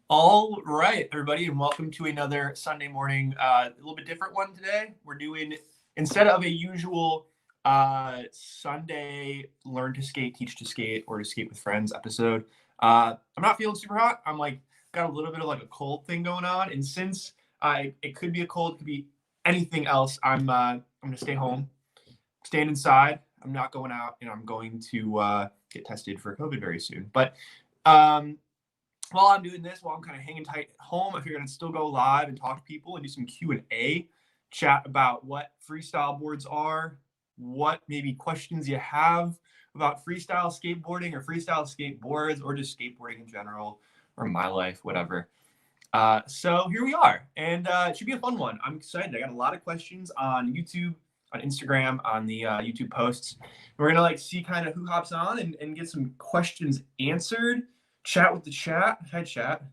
All right, everybody, and welcome to another Sunday morning, a little bit different one today. We're doing, instead of a usual Sunday learn to skate, teach to skate, or to skate with friends episode, I'm not feeling super hot. I'm like, got a little bit of like a cold thing going on. And since it could be a cold, it could be anything else, I'm going to stay home, staying inside. I'm not going out, and I'm going to get tested for COVID very soon. But um, while I'm doing this, while I'm kind of hanging tight at home, I figured I'd still go live and talk to people and do some Q&A, chat about what freestyle boards are, what maybe questions you have about freestyle skateboarding or freestyle skateboards or just skateboarding in general or my life, whatever. So here we are, and it should be a fun one. I'm excited. I got a lot of questions on YouTube, on Instagram, on the YouTube posts. We're gonna like see kind of who hops on and get some questions answered. Chat with the chat. Hi, chat.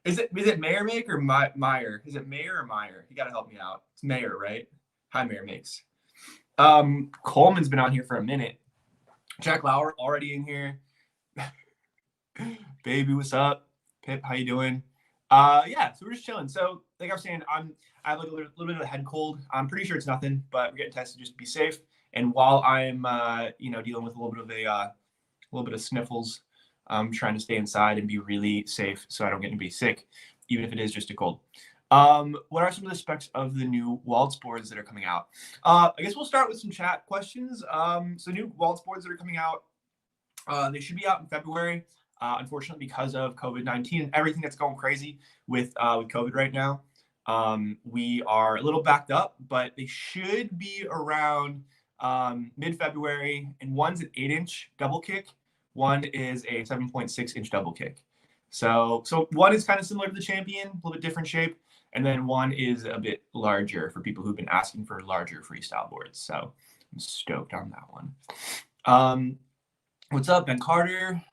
Is it Mayor Make or Meyer? Is it Mayor or Meyer? You gotta help me out. It's Mayor, right? Hi, Mayor Makes. Coleman's been on here for a minute. Jack Lauer already in here. Baby, what's up? Pip, how you doing? Yeah, so we're just chilling. So like I was saying, I have like a little bit of a head cold. I'm pretty sure it's nothing, but we're getting tested just to be safe. And while I'm dealing with a little bit of sniffles, I'm trying to stay inside and be really safe so I don't get to be sick, even if it is just a cold. What are some of the specs of the new Waltz boards that are coming out? I guess we'll start with some chat questions. So new Waltz boards that are coming out, they should be out in February. Unfortunately, because of COVID-19 and everything that's going crazy with COVID right now, we are a little backed up, but they should be around mid-February. And one's an 8-inch double kick. One is a 7.6-inch double kick. So one is kind of similar to the Champion, a little bit different shape. And then one is a bit larger for people who've been asking for larger freestyle boards. So I'm stoked on that one. What's up, Ben Carter?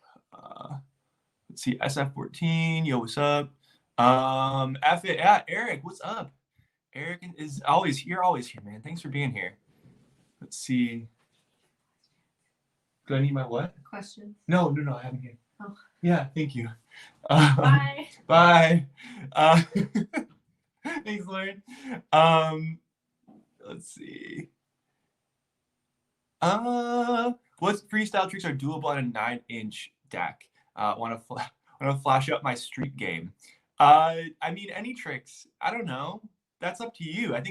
Let's see, SF14. Yo, what's up? Yeah, Eric, what's up? Eric is always here, man. Thanks for being here. Let's see. Do I need my what? Questions. No, I haven't here. Oh. Yeah, thank you. Bye. Bye. Thanks, Lauren. Let's see. What freestyle tricks are doable on a 9-inch deck? Want to flash up my street game? I mean, any tricks? I don't know. That's up to you. I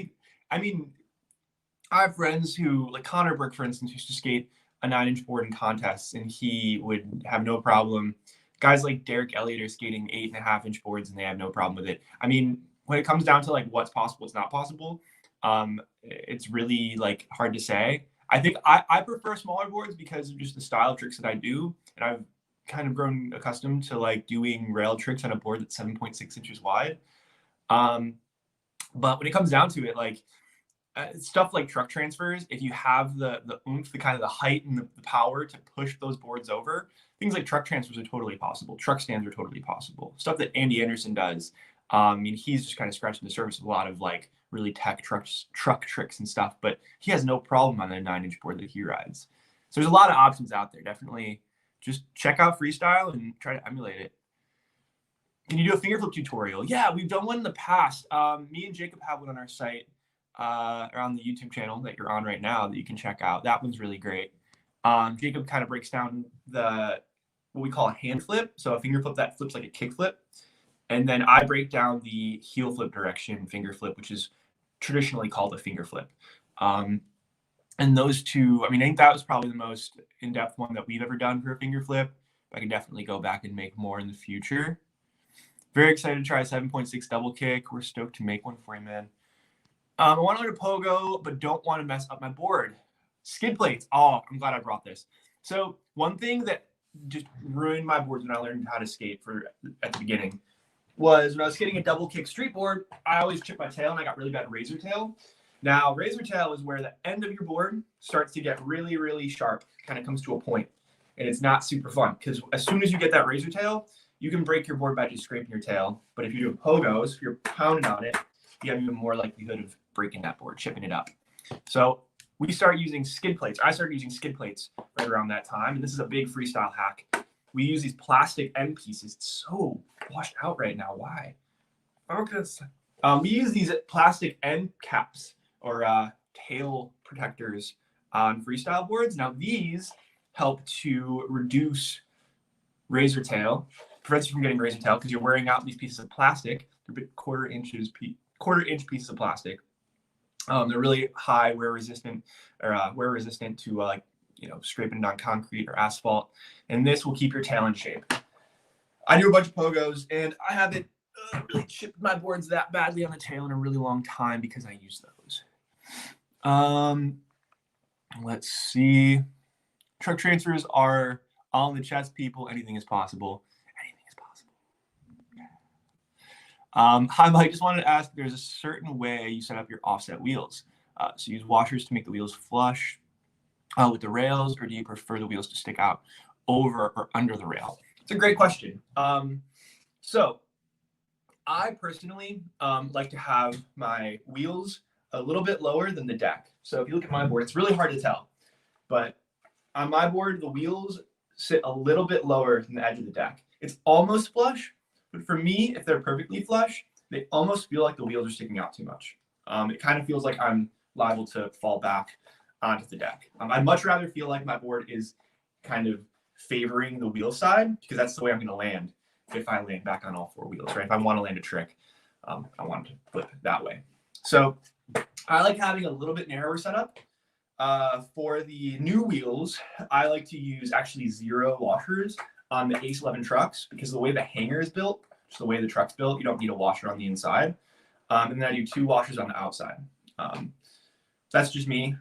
have friends who, like Connor Burke, for instance, used to skate a 9-inch board in contests, and he would have no problem. Guys like Derek Elliott are skating 8.5-inch boards, and they have no problem with it. I mean, when it comes down to like what's possible, what's not possible, it's really like hard to say. I think I prefer smaller boards because of just the style of tricks that I do, and I've kind of grown accustomed to like doing rail tricks on a board that's 7.6 inches wide. But when it comes down to it, like stuff like truck transfers, if you have the oomph, the kind of the height and the power to push those boards over, things like truck transfers are totally possible. Truck stands are totally possible. Stuff that Andy Anderson does. I mean, he's just kind of scratching the surface of a lot of like really tech truck tricks and stuff, but he has no problem on a 9-inch board that he rides. So there's a lot of options out there. Definitely just check out Freestyle and try to emulate it. Can you do a finger flip tutorial? Yeah, we've done one in the past. Me and Jacob have one on our site or on the YouTube channel that you're on right now that you can check out. That one's really great. Jacob kind of breaks down what we call a hand flip. So a finger flip that flips like a kick flip. And then I break down the heel flip direction finger flip, which is traditionally called a finger flip. And those two, I mean, I think that was probably the most in-depth one that we've ever done for a finger flip. I can definitely go back and make more in the future. Very excited to try a 7.6 double kick. We're stoked to make one for you, man. I want to learn a pogo, but don't want to mess up my board. Skid plates. Oh, I'm glad I brought this. So one thing that just ruined my boards when I learned how to skate at the beginning was when I was skating a double kick street board, I always chipped my tail and I got really bad razor tail. Now, razor tail is where the end of your board starts to get really, really sharp, kind of comes to a point, and it's not super fun because as soon as you get that razor tail, you can break your board by just scraping your tail. But if you're doing pogos, if you're pounding on it, you have even more likelihood of breaking that board, chipping it up. So we started using skid plates. I started using skid plates right around that time, and this is a big freestyle hack. we use these plastic end pieces. It's so washed out right now. Why? Focus. We use these plastic end caps or tail protectors on freestyle boards. Now these help to reduce razor tail, prevents you from getting razor tail because you're wearing out these pieces of plastic. They're quarter-inch pieces of plastic. They're really high wear resistant to scraping on concrete or asphalt, and this will keep your tail in shape. I do a bunch of pogos, and I haven't really chipped my boards that badly on the tail in a really long time because I use those. Let's see. Truck transfers are on the chest, people. Anything is possible. Anything is possible. Hi, Mike. Just wanted to ask, there's a certain way you set up your offset wheels. So you use washers to make the wheels flush with the rails, or do you prefer the wheels to stick out over or under the rail? It's a great question. So I personally like to have my wheels a little bit lower than the deck. So if you look at my board, it's really hard to tell, but on my board, the wheels sit a little bit lower than the edge of the deck. It's almost flush, but for me, if they're perfectly flush, they almost feel like the wheels are sticking out too much. It kind of feels like I'm liable to fall back onto the deck. I'd much rather feel like my board is kind of favoring the wheel side, because that's the way I'm going to land if I land back on all four wheels, right? If I want to land a trick, I want to flip that way. So I like having a little bit narrower setup. For the new wheels, I like to use actually 0 washers on the Ace 11 trucks, because the way the hanger is built, just the way the truck's built, you don't need a washer on the inside. And then I do 2 washers on the outside. That's just me.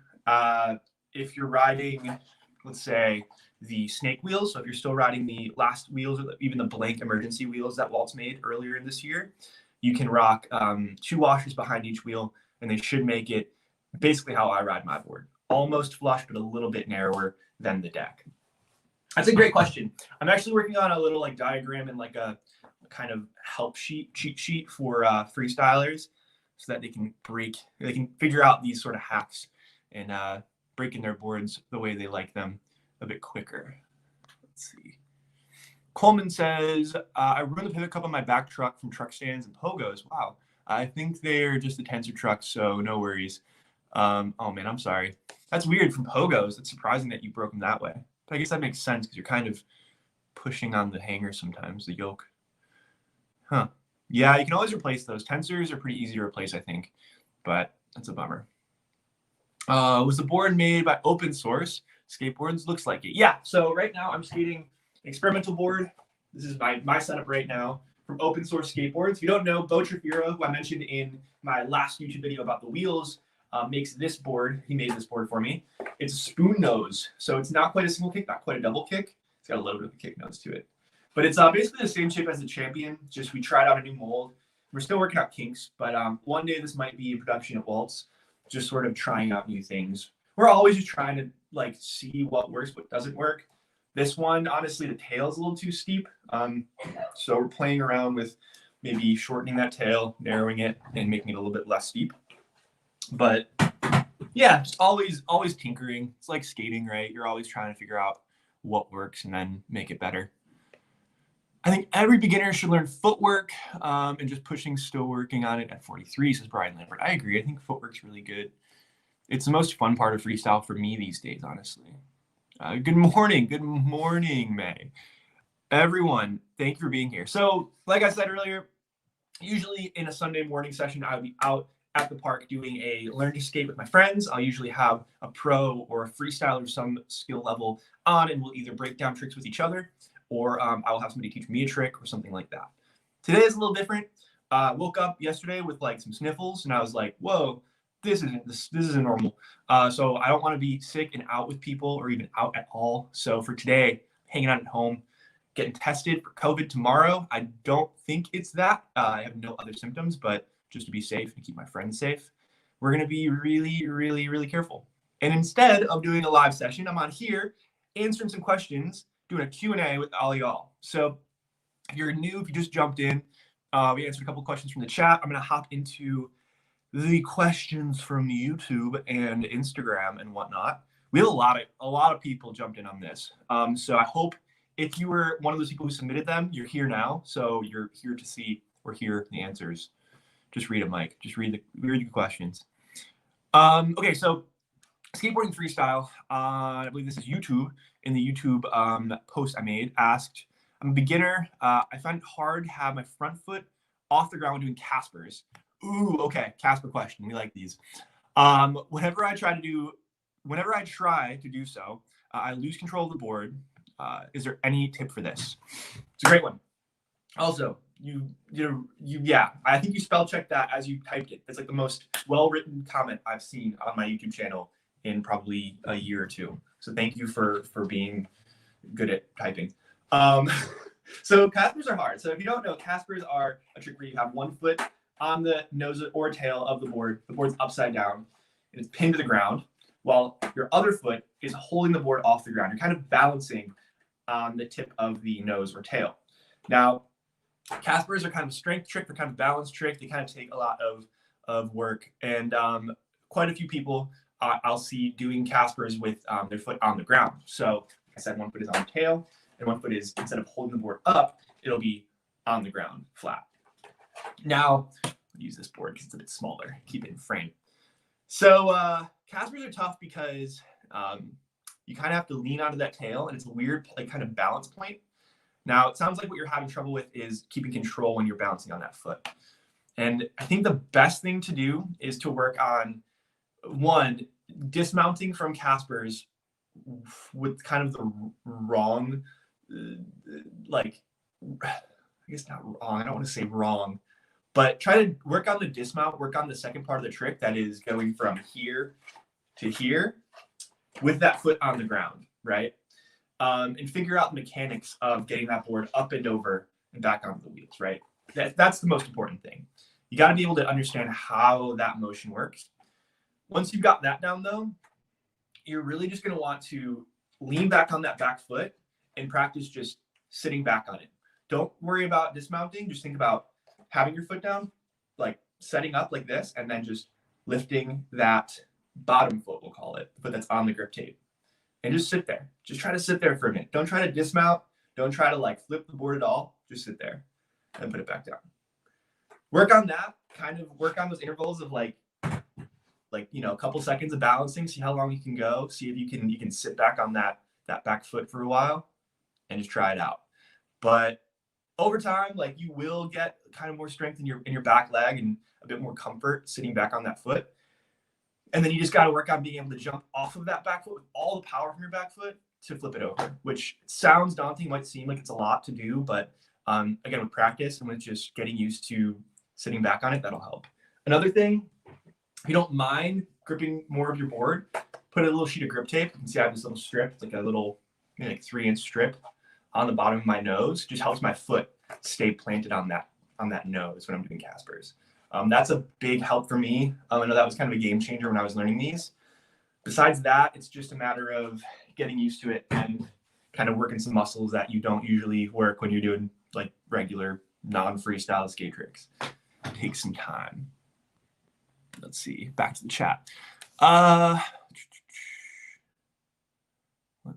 If you're riding, let's say, the snake wheels, so if you're still riding the last wheels, or even the blank emergency wheels that Waltz made earlier in this year, you can rock 2 washers behind each wheel, and they should make it basically how I ride my board. Almost flush, but a little bit narrower than the deck. That's a great question. I'm actually working on a little diagram and a kind of cheat sheet for freestylers, so that they can figure out these sort of hacks and break in their boards the way they like them a bit quicker. Let's see. Coleman says, I run the pivot cup on my back truck from truck stands and pogos. Wow. I think they're just the tensor trucks, so no worries. Oh man, I'm sorry. That's weird from pogos. It's surprising that you broke them that way. But I guess that makes sense because you're kind of pushing on the hanger sometimes, the yoke. Huh. Yeah, you can always replace those. Tensors are pretty easy to replace, I think, but that's a bummer. Was the board made by open source skateboards? Looks like it. Yeah, so right now I'm skating an experimental board. This is my setup right now from open source skateboards. If you don't know, Bo Trafiro, who I mentioned in my last YouTube video about the wheels, makes this board. He made this board for me. It's a spoon nose, so it's not quite a single kick, not quite a double kick. It's got a little bit of a kick nose to it. But it's basically the same shape as the Champion, just we tried out a new mold. We're still working out kinks, but one day this might be in production at Waltz, just sort of trying out new things. We're always just trying to see what works, what doesn't work. This one, honestly, the tail's a little too steep. So we're playing around with maybe shortening that tail, narrowing it, and making it a little bit less steep. But yeah, just always tinkering. It's like skating, right? You're always trying to figure out what works and then make it better. I think every beginner should learn footwork, and just pushing, still working on it at 43, says Brian Lambert. I agree. I think footwork's really good. It's the most fun part of freestyle for me these days, honestly. Good morning. Good morning, May. Everyone, thank you for being here. So, like I said earlier, usually in a Sunday morning session, I would be out at the park doing a learn to skate with my friends. I'll usually have a pro or a freestyler of some skill level on, and we'll either break down tricks with each other, or I will have somebody teach me a trick or something like that. Today is a little different. Woke up yesterday with some sniffles, and I was like, whoa, this isn't normal. So I don't want to be sick and out with people or even out at all. So for today, hanging out at home, getting tested for COVID tomorrow. I don't think it's that. I have no other symptoms, but just to be safe and keep my friends safe, we're going to be really, really, really careful. And instead of doing a live session, I'm on here answering some questions, doing a Q&A with all y'all. So if you're new, if you just jumped in, we answered a couple questions from the chat. I'm going to hop into the questions from YouTube and Instagram and whatnot. We have a lot of people jumped in on this. So I hope if you were one of those people who submitted them, you're here now. So you're here to see or hear the answers. Just read it, Mike. Just read the questions. Okay, so skateboarding freestyle. I believe this is YouTube. In the YouTube post I made, asked, I'm a beginner. I find it hard to have my front foot off the ground when doing Caspers. Ooh, okay, Casper question. We like these. Whenever I try to do so, I lose control of the board. Is there any tip for this? It's a great one. Also, yeah, I think you spell checked that as you typed it. It's like the most well-written comment I've seen on my YouTube channel in probably a year or two. So thank you for being good at typing. So Caspers are hard. So if you don't know, Caspers are a trick where you have one foot on the nose or tail of the board. The board's upside down and it's pinned to the ground, while your other foot is holding the board off the ground. You're kind of balancing on the tip of the nose or tail. Now, Caspers are kind of a strength trick. They're kind of a balance trick. They kind of take a lot of work. And quite a few people I'll see doing Caspers with their foot on the ground. So like I said, one foot is on the tail and one foot is, instead of holding the board up, it'll be on the ground flat. Now, I'll use this board because it's a bit smaller, keep it in frame. So Caspers are tough because you kind of have to lean onto that tail and it's a weird like kind of balance point. Now, it sounds like what you're having trouble with is keeping control when you're balancing on that foot. And I think the best thing to do is to work on, one, dismounting from Caspers with kind of the wrong, like, I guess not wrong, I don't want to say wrong, but try to work on the dismount, work on the second part of the trick that is going from here to here with that foot on the ground, right? And figure out the mechanics of getting that board up and over and back onto the wheels, right? That's the most important thing. You got to be able to understand how that motion works. Once you've got that down, though, you're really just going to want to lean back on that back foot and practice just sitting back on it. Don't worry about dismounting. Just think about having your foot down, like setting up like this, and then just lifting that bottom foot, we'll call it, the foot that's on the grip tape. And just sit there. Just try to sit there for a minute. Don't try to dismount. Don't try to like flip the board at all. Just sit there and put it back down. Work on that. Kind of work on those intervals of like a couple seconds of balancing. See how long you can go. See if you can sit back on that back foot for a while, and just try it out. But over time, like you will get kind of more strength in your back leg and a bit more comfort sitting back on that foot. And then you just got to work on being able to jump off of that back foot with all the power from your back foot to flip it over, which sounds daunting, might seem like it's a lot to do, but again, with practice and with just getting used to sitting back on it, that'll help. Another thing, if you don't mind gripping more of your board, put a little sheet of grip tape. You can see I have this little strip, like a little maybe like 3-inch strip on the bottom of my nose. Just helps my foot stay planted on that nose when I'm doing Caspers. That's a big help for me. I know that was kind of a game changer when I was learning these. Besides that, it's just a matter of getting used to it and kind of working some muscles that you don't usually work when you're doing like regular non-freestyle skate tricks. Take some time. Let's see, back to the chat. Let's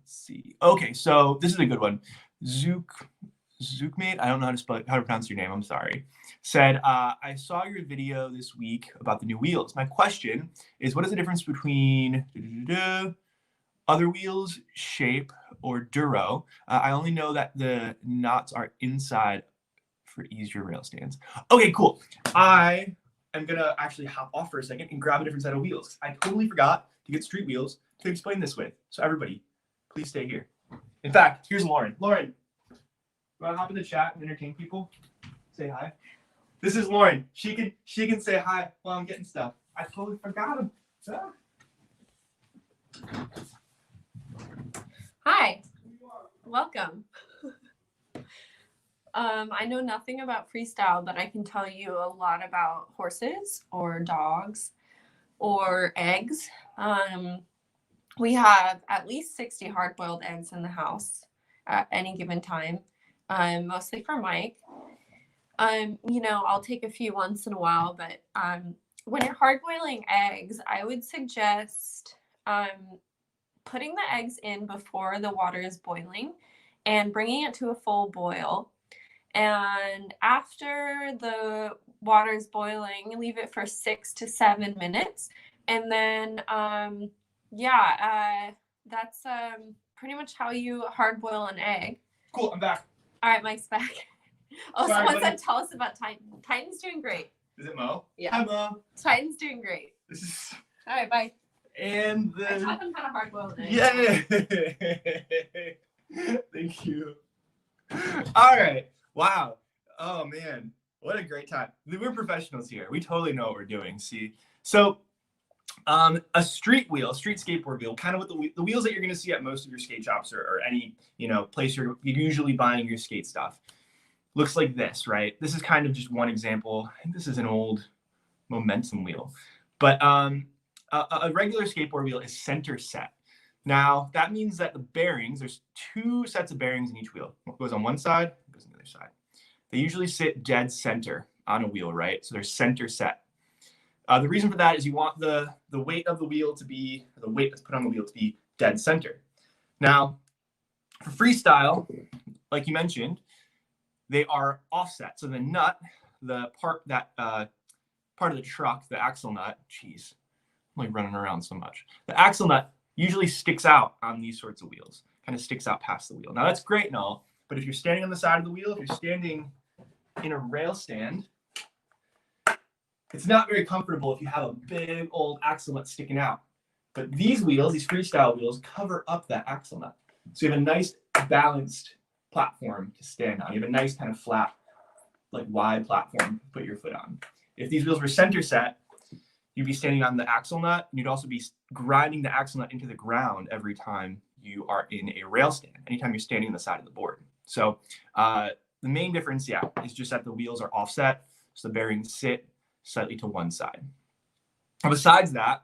see. Okay, so this is a good one. Zookmate, I don't know how to pronounce your name, I'm sorry, said, I saw your video this week about the new wheels. My question is, what is the difference between other wheels, shape, or duro? I only know that the knots are inside for easier rail stands. Okay, cool. I am going to actually hop off for a second and grab a different set of wheels. I totally forgot to get street wheels to explain this with. So everybody, please stay here. In fact, here's Lauren. Lauren, you want to hop in the chat and entertain people? Say hi. This is Lauren. She can say hi while I'm getting stuff. I totally forgot him. Hi. Welcome. I know nothing about freestyle, but I can tell you a lot about horses or dogs or eggs. We have at least 60 hard-boiled eggs in the house at any given time, mostly for Mike. I'll take a few once in a while, but when you're hard-boiling eggs, I would suggest putting the eggs in before the water is boiling and bringing it to a full boil. And after the water is boiling, leave it for 6 to 7 minutes. And then, that's pretty much how you hard boil an egg. Cool, I'm back. All right, Mike's back. Oh, Sorry, someone buddy. said tell us about Titan. Titan's doing great. Is it Mo? Yeah. Hi, Mo. Titan's doing great. This is... All right, bye. And I taught them how to hard boil an egg. Yeah. Thank you. All right. Wow. Oh man, what a great time. We're professionals here. We totally know what we're doing. See, so a street skateboard wheel, kind of what the wheels that you're going to see at most of your skate shops or any place you're usually buying your skate stuff, looks like this, right? This is kind of just one example. I think this is an old Momentum wheel, but a regular skateboard wheel is center set. Now that means that the bearings, there's 2 sets of bearings in each wheel. One goes on one side, one goes on the other side. They usually sit dead center on a wheel, right? So they're center set. The reason for that is you want the weight of the wheel to be, the weight that's put on the wheel to be dead center. Now, for freestyle, like you mentioned, they are offset. So the nut, the part that part of the truck, the axle nut, geez, I'm like running around so much. The axle nut usually sticks out on these sorts of wheels, kind of sticks out past the wheel. Now that's great and all, but if you're standing on the side of the wheel, if you're standing in a rail stand, it's not very comfortable if you have a big old axle nut sticking out. But these wheels, these freestyle wheels, cover up that axle nut. So you have a nice balanced platform to stand on. You have a nice kind of flat, like wide platform to put your foot on. If these wheels were center set, you'd be standing on the axle nut, and you'd also be grinding the axle nut into the ground every time you are in a rail stand, anytime you're standing on the side of the board. So the main difference, is just that the wheels are offset, so the bearings sit slightly to one side. And besides that,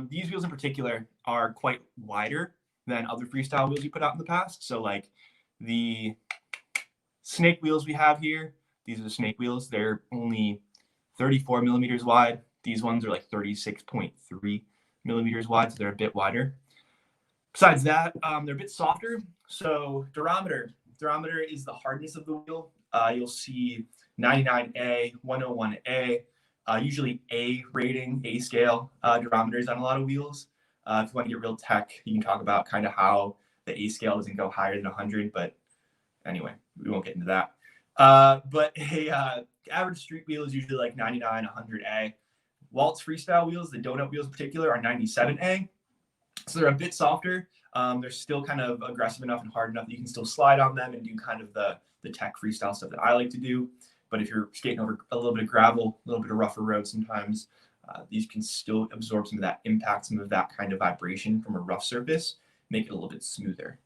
these wheels in particular are quite wider than other freestyle wheels you put out in the past. So like the snake wheels we have here, these are the snake wheels. They're only 34 millimeters wide. These ones are like 36.3 millimeters wide, so they're a bit wider. Besides that, they're a bit softer. So durometer is the hardness of the wheel. You'll see 99A, 101A, usually A rating, A scale durometers on a lot of wheels. If you want to get real tech, you can talk about kind of how the A scale doesn't go higher than 100, but anyway, we won't get into that. But a average street wheel is usually like 99, 100A. Waltz freestyle wheels, the donut wheels in particular, are 97A. So they're a bit softer. They're still kind of aggressive enough and hard enough that you can still slide on them and do kind of the tech freestyle stuff that I like to do. But if you're skating over a little bit of gravel, a little bit of rougher road sometimes, these can still absorb some of that impact, some of that kind of vibration from a rough surface, make it a little bit smoother.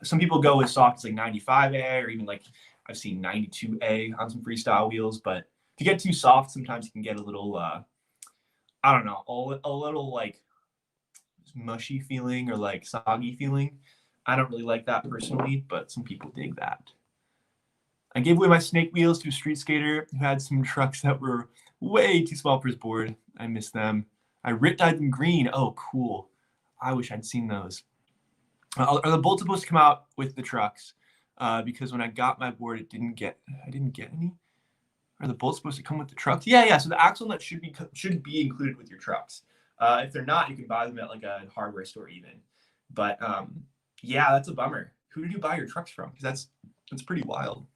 Some people go as soft as like 95A, or even like I've seen 92A on some freestyle wheels. But if you get too soft, sometimes you can get a little, I don't know, a little like mushy feeling or like soggy feeling. I don't really like that personally, but some people dig that. I gave away my snake wheels to a street skater who had some trucks that were way too small for his board. I miss them. I dyed them green. Oh, cool. I wish I'd seen those. Are the bolts supposed to come out with the trucks? Because when I got my board, I didn't get any. Are the bolts supposed to come with the trucks? Yeah. So the axle nut should be included with your trucks. If they're not, you can buy them at like a hardware store even. But yeah, that's a bummer. Who did you buy your trucks from? Because that's pretty wild.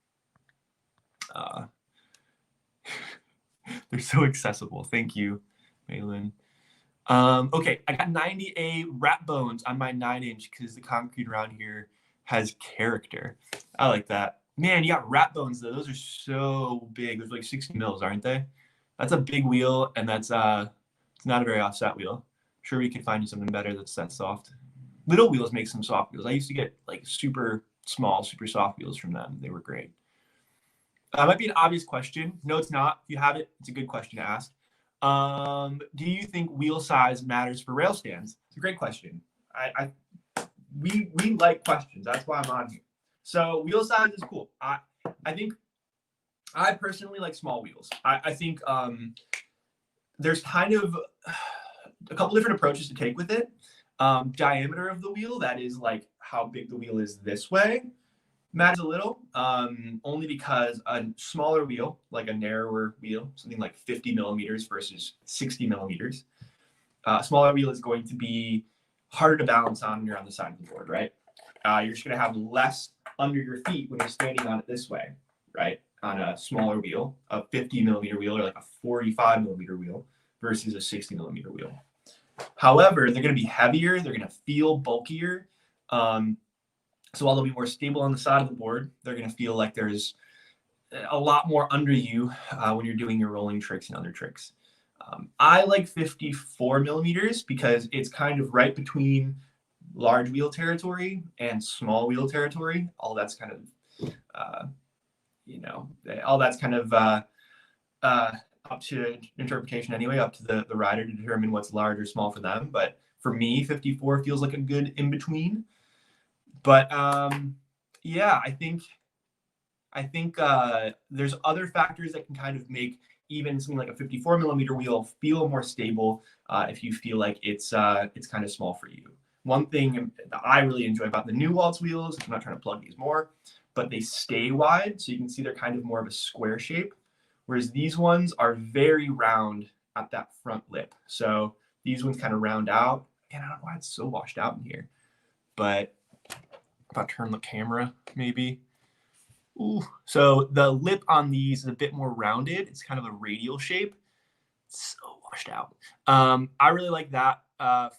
They're so accessible. Thank you, Malin. Okay, I got 90A wrap bones on my 9-inch because the concrete around here has character. I like that. Man, you got wrap bones though. Those are so big. Those are like 60 mils, aren't they? That's a big wheel, and that's it's not a very offset wheel. I'm sure we could find you something better that's that soft. Little wheels make some soft wheels. I used to get like super small, super soft wheels from them. They were great. Might be an obvious question. No, it's not. If you have it, it's a good question to ask. Do you think wheel size matters for rail stands? It's a great question. We like questions. That's why I'm on here. So wheel size is cool. I think I personally like small wheels. I think there's kind of a couple different approaches to take with it. Diameter of the wheel, that is like how big the wheel is this way. Matters a little, only because a smaller wheel, like a narrower wheel, something like 50 millimeters versus 60 millimeters, a smaller wheel is going to be harder to balance on when you're on the side of the board, right? You're just going to have less under your feet when you're standing on it this way, right? On a smaller wheel, a 50 millimeter wheel or like a 45 millimeter wheel versus a 60 millimeter wheel. However, they're going to be heavier. They're going to feel bulkier. So while they'll be more stable on the side of the board, they're going to feel like there's a lot more under you when you're doing your rolling tricks and other tricks. I like 54 millimeters because it's kind of right between large wheel territory and small wheel territory. All that's kind of, all that's kind of up to interpretation anyway, up to the rider to determine what's large or small for them. But for me, 54 feels like a good in between. But yeah, I think there's other factors that can kind of make even something like a 54 millimeter wheel feel more stable if you feel like it's kind of small for you. One thing that I really enjoy about the new Waltz wheels, I'm not trying to plug these more, but they stay wide, so you can see they're kind of more of a square shape, whereas these ones are very round at that front lip. So these ones kind of round out. And I don't know why it's so washed out in here, but if I turn the camera, maybe. Ooh. So the lip on these is a bit more rounded. It's kind of a radial shape. It's so washed out. I really like that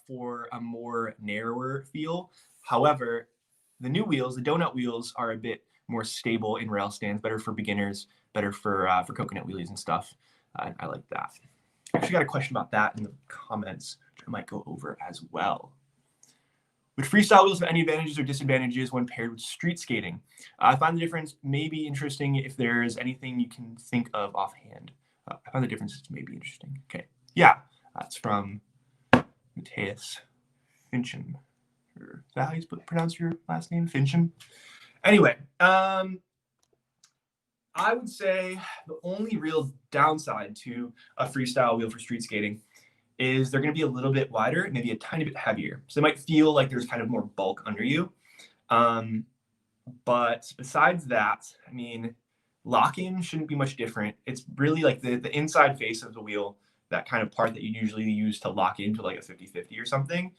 for a more narrower feel. However, the new wheels, the donut wheels, are a bit more stable in rail stands, better for beginners, better for coconut wheelies and stuff. I like that. I actually got a question about that in the comments, which I might go over as well. Would freestyle wheels have any advantages or disadvantages when paired with street skating? I find the difference may be interesting if there's anything you can think of offhand. I find the differences may be interesting. Okay. Yeah, that's from Matthias Fincham. Is that how you pronounce your last name? Fincham? Anyway, I would say the only real downside to a freestyle wheel for street skating is they're going to be a little bit wider, maybe a tiny bit heavier. So they might feel like there's kind of more bulk under you. But besides that, I mean, lock-in shouldn't be much different. It's really like the inside face of the wheel, that kind of part that you usually use to lock into like a 50-50 or something,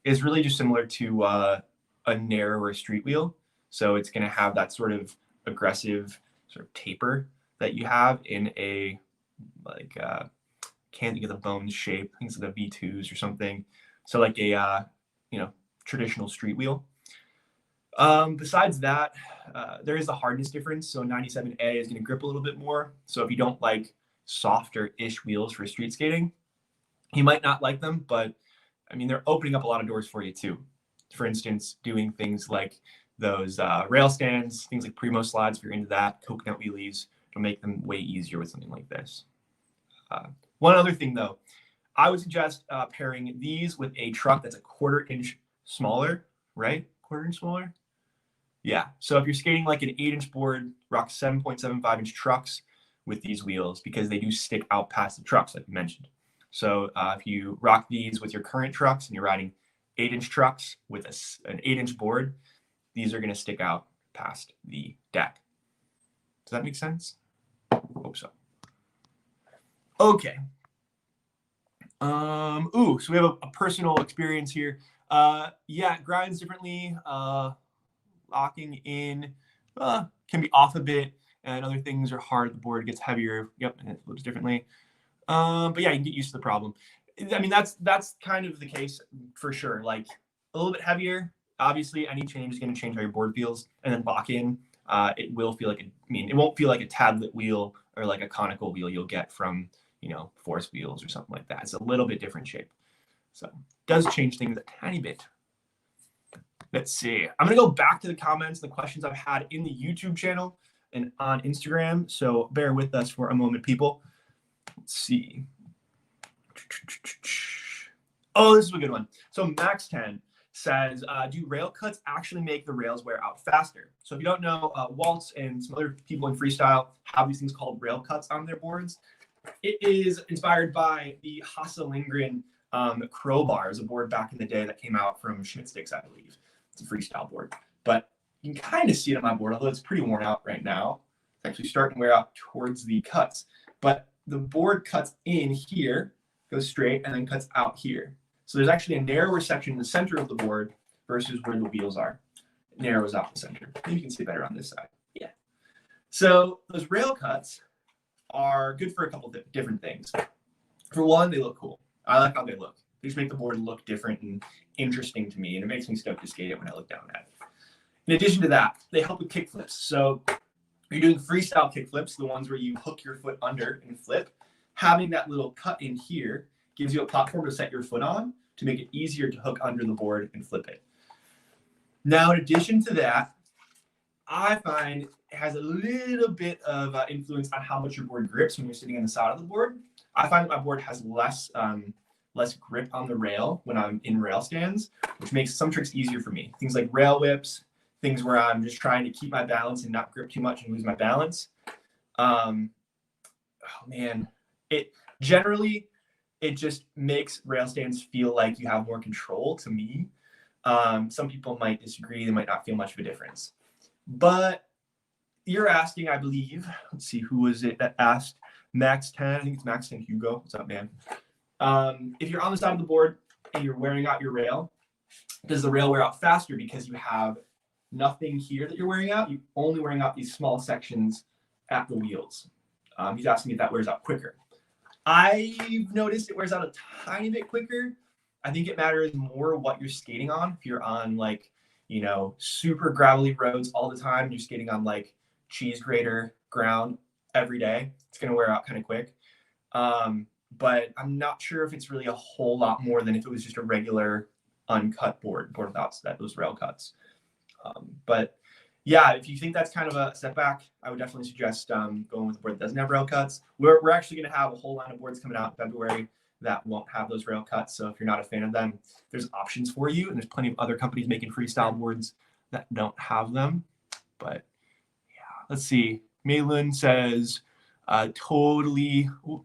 is really just similar to a narrower street wheel. So it's going to have that sort of aggressive sort of taper that you have in a like can't think of the bone shape, things like the V2s or something. So like a traditional street wheel. Besides that, there is the hardness difference. So 97A is going to grip a little bit more. So if you don't like softer-ish wheels for street skating, you might not like them, but I mean, they're opening up a lot of doors for you too. For instance, doing things like those rail stands, things like Primo slides, if you're into that, coconut wheelies, it'll make them way easier with something like this. One other thing though, I would suggest pairing these with a truck that's a 1/4 inch smaller, right? 1/4 inch smaller? Yeah. So if you're skating like an 8-inch board, rock 7.75 inch trucks with these wheels because they do stick out past the trucks, like you mentioned. So if you rock these with your current trucks and you're riding 8-inch trucks with an 8-inch board, these are going to stick out past the deck. Does that make sense? Hope so. Okay. So we have a personal experience here. Yeah, it grinds differently. Locking in can be off a bit, and other things are hard. The board gets heavier. Yep, and it flips differently. But yeah, you can get used to the problem. I mean, that's kind of the case for sure. Like a little bit heavier. Obviously, any change is going to change how your board feels, and then lock in. It will feel like it won't feel like a tablet wheel or like a conical wheel you'll get from force wheels or something like that. It's a little bit different shape, so it does change things a tiny bit. Let's see. I'm going to go back to the comments, the questions I've had in the YouTube channel and on Instagram. So bear with us for a moment, people. Let's see. Oh, this is a good one. So Max 10 says, do rail cuts actually make the rails wear out faster? So if you don't know, Waltz and some other people in freestyle have these things called rail cuts on their boards. It is inspired by the Hasse Lindgren Crowbar, is a board back in the day that came out from Schmidt Sticks, I believe. It's a freestyle board. But You can kind of see it on my board, although it's pretty worn out right now. It's actually starting to wear out towards the cuts. But the board cuts in here, goes straight, and then cuts out here. So there's actually a narrower section in the center of the board versus where the wheels are. It narrows out the center. Maybe you can see better on this side. Yeah. So those rail cuts are good for a couple of different things. For one, they look cool. I like how they look. They just make the board look different and interesting to me, and it makes me stoked to skate it when I look down at it. In addition to that, they help with kickflips. So you're doing freestyle kickflips, the ones where you hook your foot under and flip. Having that little cut in here gives you a platform to set your foot on to make it easier to hook under the board and flip it. Now, in addition to that, I find it has a little bit of influence on how much your board grips when you're sitting on the side of the board. I find that my board has less grip on the rail when I'm in rail stands, which makes some tricks easier for me. Things like rail whips, things where I'm just trying to keep my balance and not grip too much and lose my balance. Oh man, it just makes rail stands feel like you have more control to me. Some people might disagree. They might not feel much of a difference. But you're asking, I believe, let's see, who was it that asked? Max 10, I think it's Max 10 Hugo. What's up, man? If you're on the side of the board and you're wearing out your rail, does the rail wear out faster because you have nothing here that you're wearing out? You're only wearing out these small sections at the wheels. He's asking if that wears out quicker. I've noticed it wears out a tiny bit quicker. I think it matters more what you're skating on. If you're on like, super gravelly roads all the time, you're skating on like cheese grater ground every day, it's going to wear out kind of quick. But I'm not sure if it's really a whole lot more than if it was just a regular uncut board without those rail cuts. But yeah, if you think that's kind of a setback, I would definitely suggest going with a board that doesn't have rail cuts. We're actually going to have a whole line of boards coming out in February that won't have those rail cuts. So if you're not a fan of them, there's options for you. And there's plenty of other companies making freestyle boards that don't have them. But yeah, let's see. Maylin says, totally, I'll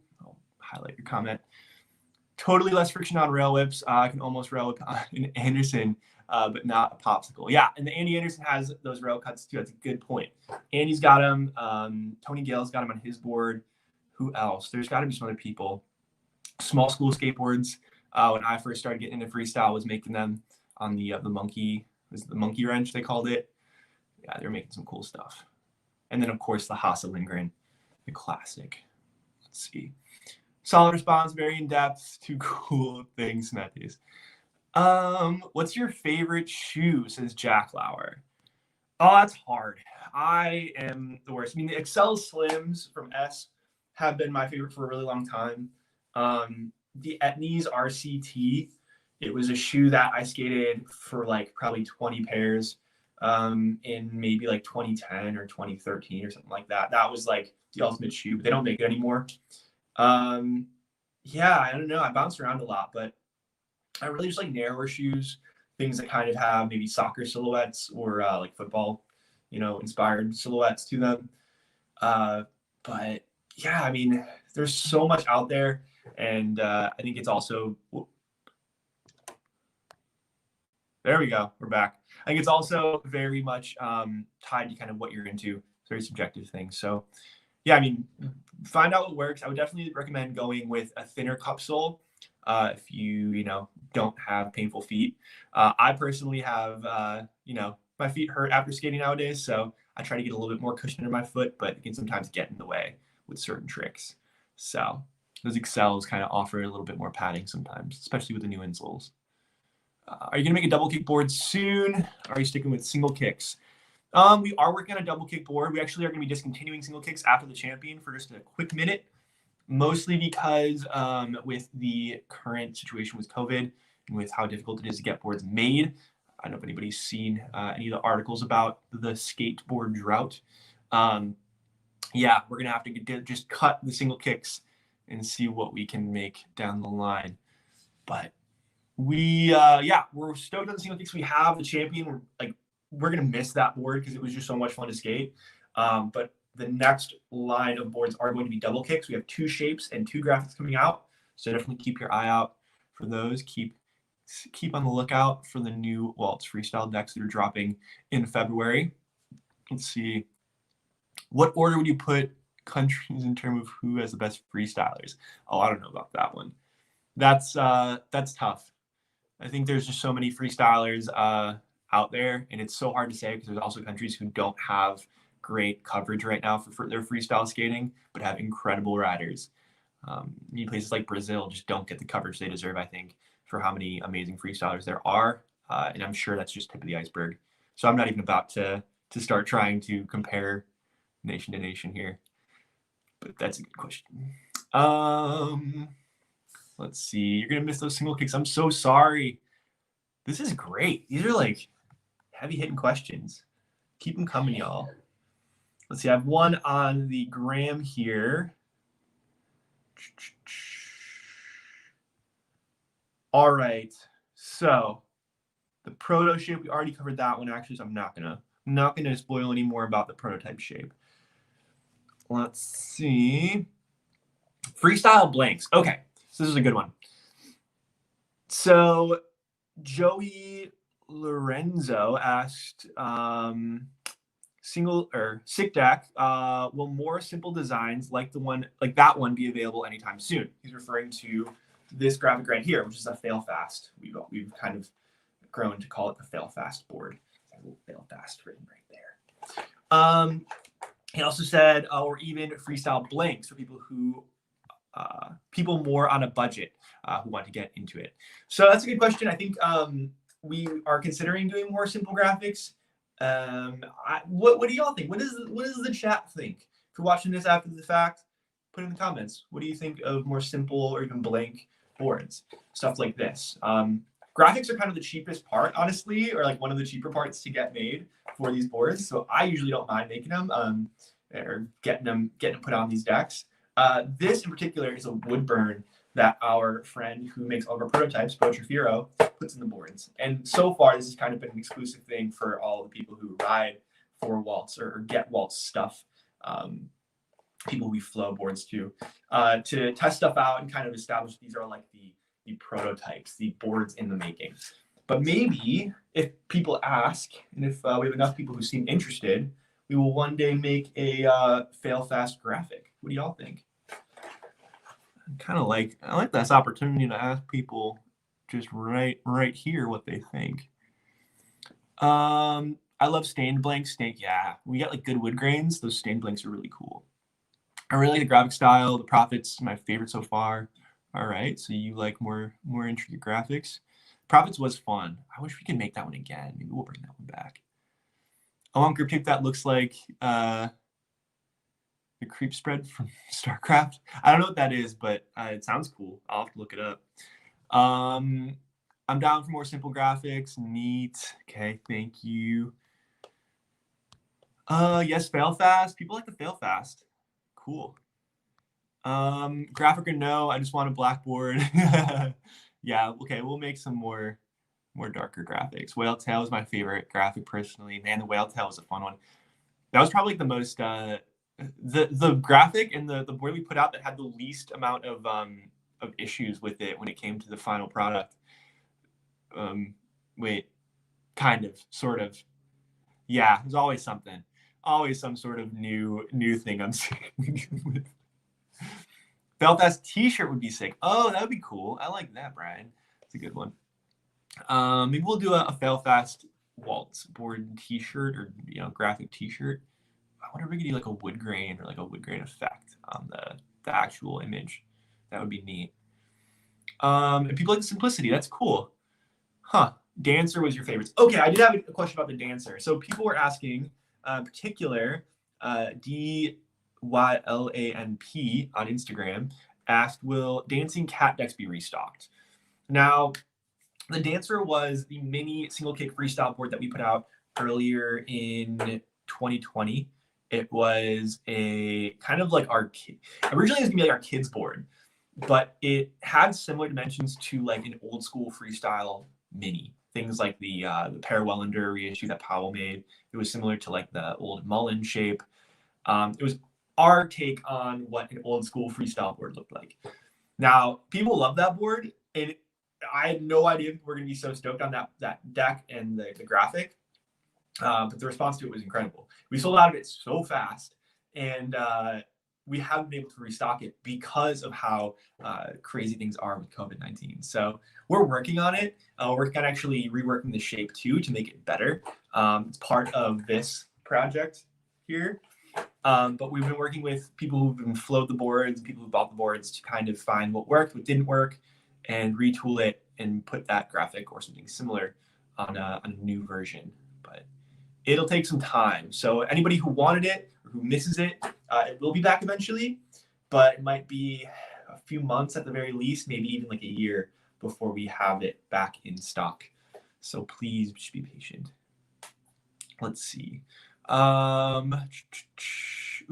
highlight your comment. Totally less friction on rail whips. I can almost rail whip an Anderson, but not a popsicle. Yeah, and the Andy Anderson has those rail cuts too. That's a good point. Andy's got them. Tony Gale's got them on his board. Who else? There's got to be some other people. Small school skateboards. When I first started getting into freestyle, was making them on the monkey. Was the monkey wrench they called it? Yeah, they're making some cool stuff. And then of course the Hasse Lindgren, the classic. Let's see. Solid response, very in depth. Two cool things, Matthews. What's your favorite shoe? Says Jack Lauer. Oh, that's hard. I am the worst. I mean, the Excel Slims from S have been my favorite for a really long time. The Etnies RCT, it was a shoe that I skated for like probably 20 pairs in maybe like 2010 or 2013 or something like that. That was like the ultimate shoe, but they don't make it anymore. Yeah, I don't know. I bounce around a lot, but I really just like narrower shoes, things that kind of have maybe soccer silhouettes or like football, inspired silhouettes to them. But yeah, I mean, there's so much out there. And I think it's also, there we go, we're back. I think it's also very much tied to kind of what you're into. It's a very subjective thing. So yeah, I mean, find out what works. I would definitely recommend going with a thinner cup sole if you don't have painful feet. I personally have, my feet hurt after skating nowadays, so I try to get a little bit more cushion under my foot, but it can sometimes get in the way with certain tricks. So those Excels kind of offer a little bit more padding sometimes, especially with the new insoles. Are you going to make a double kick board soon? Or are you sticking with single kicks? We are working on a double kick board. We actually are going to be discontinuing single kicks after the champion for just a quick minute, mostly because with the current situation with COVID and with how difficult it is to get boards made. I don't know if anybody's seen any of the articles about the skateboard drought. Yeah, we're going to have to just cut the single kicks and see what we can make down the line. But we're stoked on the single kicks. We have the champion. We're going to miss that board because it was just so much fun to skate. But the next line of boards are going to be double kicks. We have 2 shapes and 2 graphics coming out. So definitely keep your eye out for those. Keep keep on the lookout for the new Waltz freestyle decks that are dropping in February. Let's see. What order would you put countries in terms of who has the best freestylers? Oh, I don't know about that one. That's tough. I think there's just so many freestylers out there, and it's so hard to say because there's also countries who don't have great coverage right now for their freestyle skating, but have incredible riders. Places like Brazil just don't get the coverage they deserve, I think, for how many amazing freestylers there are. And I'm sure that's just tip of the iceberg. So I'm not even about to start trying to compare nation to nation here. But that's a good question. Let's see. You're going to miss those single kicks. I'm so sorry. This is great. These are like heavy hitting questions. Keep them coming, y'all. Let's see. I have one on the gram here. All right. So the proto shape, we already covered that one actually, so I'm not gonna spoil any more about the prototype shape. Let's see. Freestyle blanks. Okay. So this is a good one. So Joey Lorenzo asked, single or sick deck, will more simple designs like that one be available anytime soon? He's referring to this graphic right here, which is a fail fast. We've kind of grown to call it the fail fast board. A little fail fast written right there. He also said, or even freestyle blanks for people who people more on a budget who want to get into it. So that's a good question. I think we are considering doing more simple graphics. What do y'all think? What does the chat think? If you're watching this after the fact, put in the comments. What do you think of more simple or even blank boards? Stuff like this. Graphics are kind of the cheapest part, honestly, or like one of the cheaper parts to get made for these boards. So I usually don't mind making them or getting them put on these decks. This in particular is a wood burn that our friend who makes all of our prototypes, Bo Trafiro, puts in the boards. And so far, this has kind of been an exclusive thing for all the people who ride for Waltz or get Waltz stuff, people we flow boards to test stuff out and kind of establish these are like the prototypes, the boards in the making. But maybe if people ask, and if we have enough people who seem interested, we will one day make a fail fast graphic. What do y'all think? I like this opportunity to ask people just right here what they think. I love stained blanks. Yeah, we got like good wood grains. Those stained blanks are really cool. I really like the graphic style. The Profits, my favorite so far. All right, so you like more intricate graphics. Profits was fun. I wish we could make that one again. Maybe we'll bring that one back. I want grip tape that looks like the creep spread from StarCraft. I don't know what that is, but it sounds cool. I'll have to look it up. I'm down for more simple graphics. Neat. Okay, thank you. Yes, fail fast. People like to fail fast. Cool. Graphic or no, I just want a blackboard. Yeah, okay, we'll make some more darker graphics. Whale tail is my favorite graphic personally. Man, the whale tail was a fun one. That was probably the most the graphic and the board we put out that had the least amount of issues with it when it came to the final product. Wait, kind of, sort of. Yeah, there's always something. Always some sort of new thing I'm seeing with. Belfast t-shirt would be sick. Oh, that would be cool. I like that, Brian. It's a good one. Maybe we'll do a Failfast Waltz board t-shirt or graphic t-shirt. I wonder if we could do like a wood grain or like a wood grain effect on the actual image. That would be neat. And people like the simplicity. That's cool. Huh. Dancer was your favorites. Okay, I did have a question about the dancer. So people were asking, in particular, DYLANP on Instagram asked, will dancing cat decks be restocked? Now, the dancer was the mini single kick freestyle board that we put out earlier in 2020. It was a kind of like originally it was gonna be like our kids board, but it had similar dimensions to like an old school freestyle mini. Things like the Parallelander reissue that Powell made. It was similar to like the old Mullen shape. It was our take on what an old school freestyle board looked like. Now, people love that board, and I had no idea we're going to be so stoked on that deck and the graphic. But the response to it was incredible. We sold out of it so fast, and we haven't been able to restock it because of how crazy things are with COVID-19. So we're working on it. We're working on actually reworking the shape too to make it better. It's part of this project here. But we've been working with people who've been flowed the boards, people who bought the boards to kind of find what worked, what didn't work, and retool it and put that graphic or something similar on a new version. But it'll take some time. So anybody who wanted it or who misses it, it will be back eventually, but it might be a few months at the very least, maybe even like a year before we have it back in stock. So please just be patient. Let's see.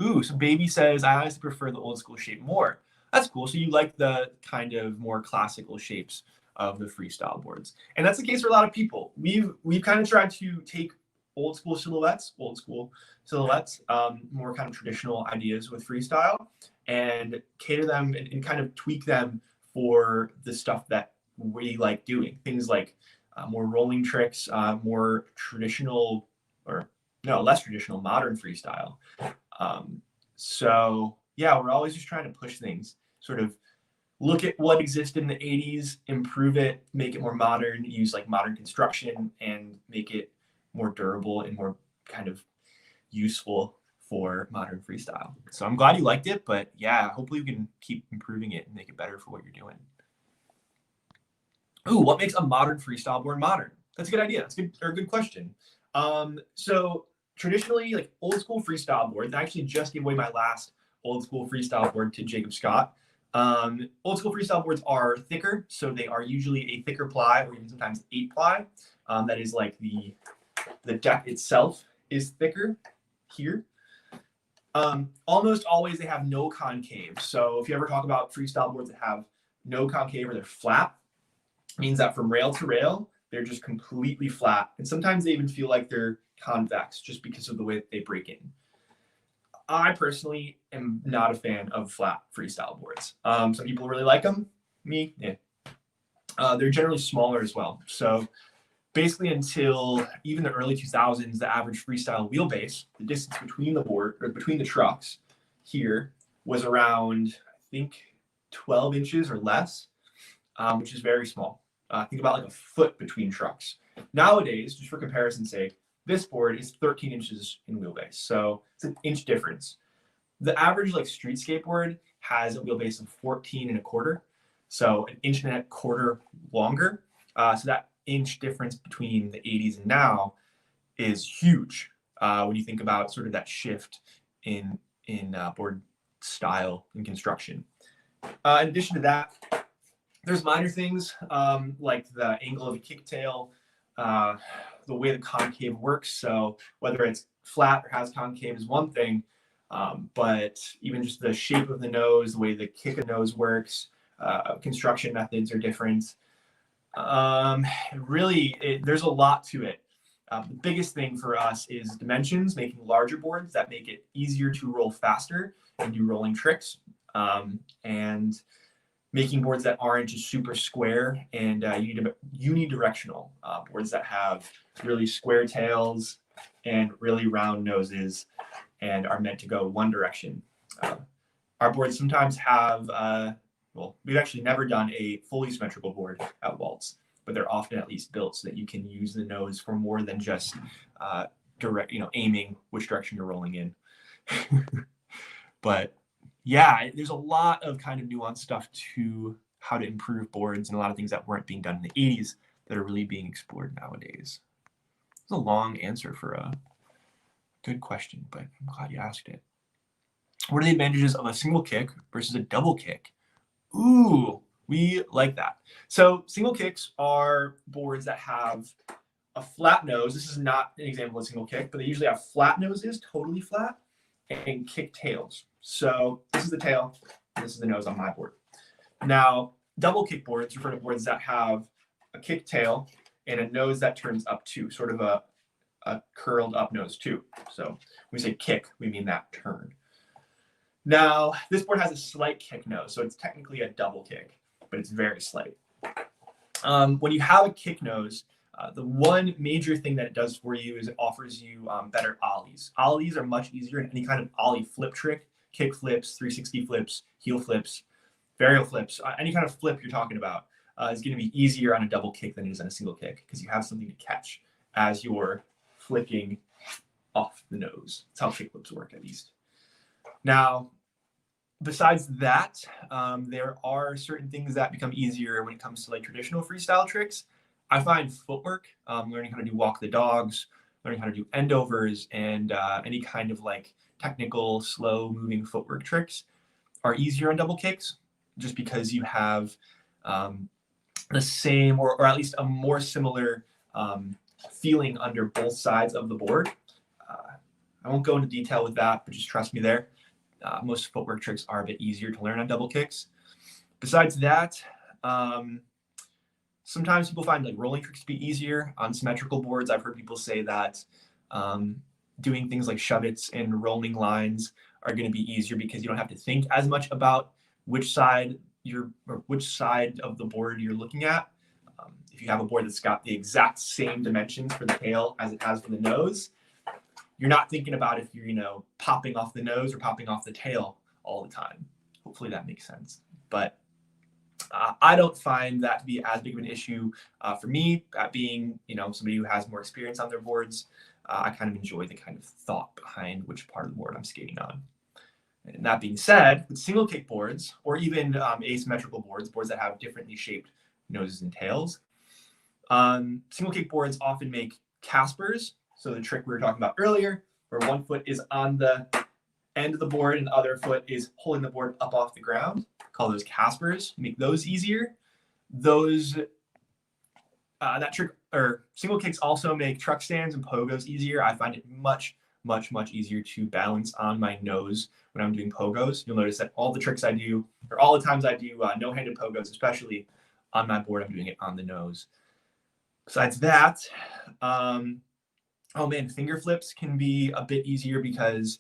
Ooh, so Baby says, I honestly prefer the old school shape more. That's cool. So you like the kind of more classical shapes of the freestyle boards. And that's the case for a lot of people. We've kind of tried to take old school silhouettes, more kind of traditional ideas with freestyle and cater them and kind of tweak them for the stuff that we like doing. Things like more rolling tricks, more traditional or no, less traditional, modern freestyle. So yeah, we're always just trying to push things, sort of look at what existed in the 80s, improve it, make it more modern, use like modern construction and make it more durable and more kind of useful for modern freestyle. So I'm glad you liked it, but yeah, hopefully we can keep improving it and make it better for what you're doing. Ooh, what makes a modern freestyle board modern? That's a good idea. That's a good question. So traditionally, like old school freestyle boards, I actually just gave away my last old school freestyle board to Jacob Scott. Old school freestyle boards are thicker, so they are usually a thicker ply or even sometimes 8-ply. That is like the deck itself is thicker here. Almost always they have no concave. So if you ever talk about freestyle boards that have no concave or they're flat, it means that from rail to rail, they're just completely flat. And sometimes they even feel like they're convex just because of the way that they break in. I personally am not a fan of flat freestyle boards. Some people really like them. Me, yeah. They're generally smaller as well. So basically until even the early 2000s, the average freestyle wheelbase, the distance between the board or between the trucks here was around, I think, 12 inches or less, which is very small. Think about like a foot between trucks. Nowadays, just for comparison's sake, this board is 13 inches in wheelbase. So it's an inch difference. The average like street skateboard has a wheelbase of 14.25. So an inch and a quarter longer. So that inch difference between the 80s and now is huge when you think about sort of that shift in board style and construction. In addition to that, there's minor things like the angle of the kicktail, the way the concave works. So whether it's flat or has concave is one thing, but even just the shape of the nose, the way the kick of nose works, construction methods are different. There's a lot to it. The biggest thing for us is dimensions, making larger boards that make it easier to roll faster and do rolling tricks, and making boards that aren't just super square and unidirectional, boards that have really square tails and really round noses and are meant to go one direction. Our boards sometimes have, we've actually never done a fully symmetrical board at Waltz, but they're often at least built so that you can use the nose for more than just direct, aiming which direction you're rolling in. But yeah, there's a lot of kind of nuanced stuff to how to improve boards and a lot of things that weren't being done in the 80s that are really being explored nowadays. It's a long answer for a good question, but I'm glad you asked it. What are the advantages of a single kick versus a double kick? Ooh, we like that. So single kicks are boards that have a flat nose. This is not an example of a single kick, but they usually have flat noses, totally flat, and kick tails. So this is the tail, and this is the nose on my board. Now, double kick boards refer to boards that have a kick tail and a nose that turns up too, sort of a curled up nose too. So when we say kick, we mean that turn. Now, this board has a slight kick nose, so it's technically a double kick, but it's very slight. When you have a kick nose, the one major thing that it does for you is it offers you better ollies. Ollies are much easier in any kind of ollie flip trick, kick flips, 360 flips, heel flips, varial flips, any kind of flip you're talking about is going to be easier on a double kick than it is on a single kick because you have something to catch as you're flicking off the nose. That's how kick flips work, at least. Now, besides that, there are certain things that become easier when it comes to like traditional freestyle tricks. I find footwork, learning how to do walk the dogs, learning how to do endovers, and any kind of like technical, slow moving footwork tricks are easier on double kicks, just because you have the same or at least a more similar feeling under both sides of the board. I won't go into detail with that, but just trust me there. Most footwork tricks are a bit easier to learn on double kicks. Besides that, sometimes people find like rolling tricks to be easier on symmetrical boards. I've heard people say that doing things like shove-its and rolling lines are going to be easier because you don't have to think as much about which side of the board you're looking at. If you have a board that's got the exact same dimensions for the tail as it has for the nose, you're not thinking about if you're, popping off the nose or popping off the tail all the time. Hopefully that makes sense. But I don't find that to be as big of an issue for me, being, somebody who has more experience on their boards. I kind of enjoy the kind of thought behind which part of the board I'm skating on. And that being said, with single kick boards, or even asymmetrical boards that have differently shaped noses and tails, single kick boards often make Caspers. So the trick we were talking about earlier, where one foot is on the end of the board and the other foot is holding the board up off the ground, call those Caspers, make those easier. That trick, or single kicks, also make truck stands and pogos easier. I find it much easier to balance on my nose when I'm doing pogos. You'll notice that all the tricks I do, or all the times I do no-handed pogos, especially on my board, I'm doing it on the nose. Besides that, finger flips can be a bit easier because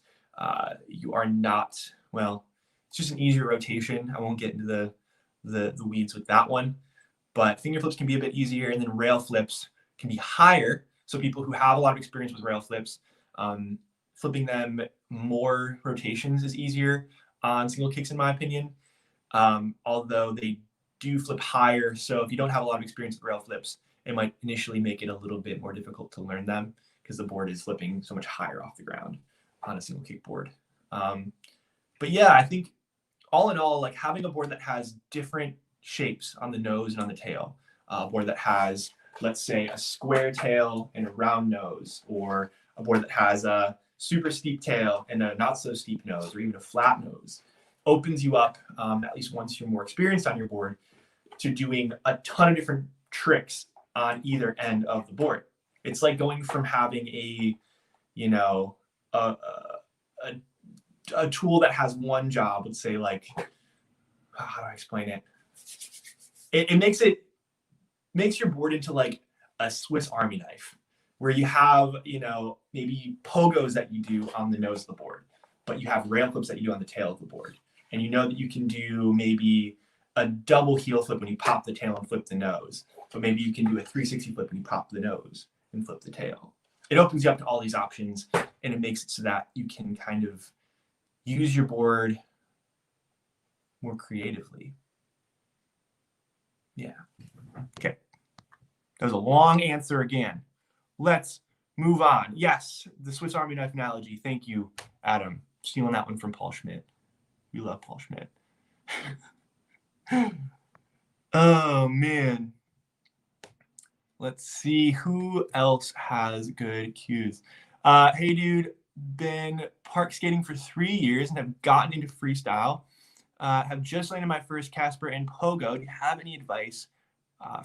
you are not, it's just an easier rotation. I won't get into the weeds with that one, but finger flips can be a bit easier, and then rail flips can be higher. So people who have a lot of experience with rail flips, flipping them more rotations is easier on single kicks, in my opinion, although they do flip higher. So if you don't have a lot of experience with rail flips, it might initially make it a little bit more difficult to learn them because the board is flipping so much higher off the ground on a single kick board. But yeah, I think all in all, like having a board that has different shapes on the nose and on the tail, a board that has, let's say, a square tail and a round nose, or a board that has a super steep tail and a not so steep nose, or even a flat nose, opens you up, at least once you're more experienced on your board, to doing a ton of different tricks on either end of the board. It's like going from having a tool that has one job, let's say, like, how do I explain it? It makes your board into like a Swiss Army knife, where you have, maybe pogos that you do on the nose of the board, but you have rail flips that you do on the tail of the board. And you know that you can do maybe a double heel flip when you pop the tail and flip the nose, but maybe you can do a 360 flip when you pop the nose and flip the tail. It opens you up to all these options, and it makes it so that you can kind of use your board more creatively. Yeah. Okay. That was a long answer again. Let's move on. Yes, the Swiss Army knife analogy. Thank you, Adam. Stealing that one from Paul Schmidt. We love Paul Schmidt. Oh, man. Let's see who else has good cues. Hey, dude, been park skating for 3 years and have gotten into freestyle. Have just landed my first Casper and Pogo. Do you have any advice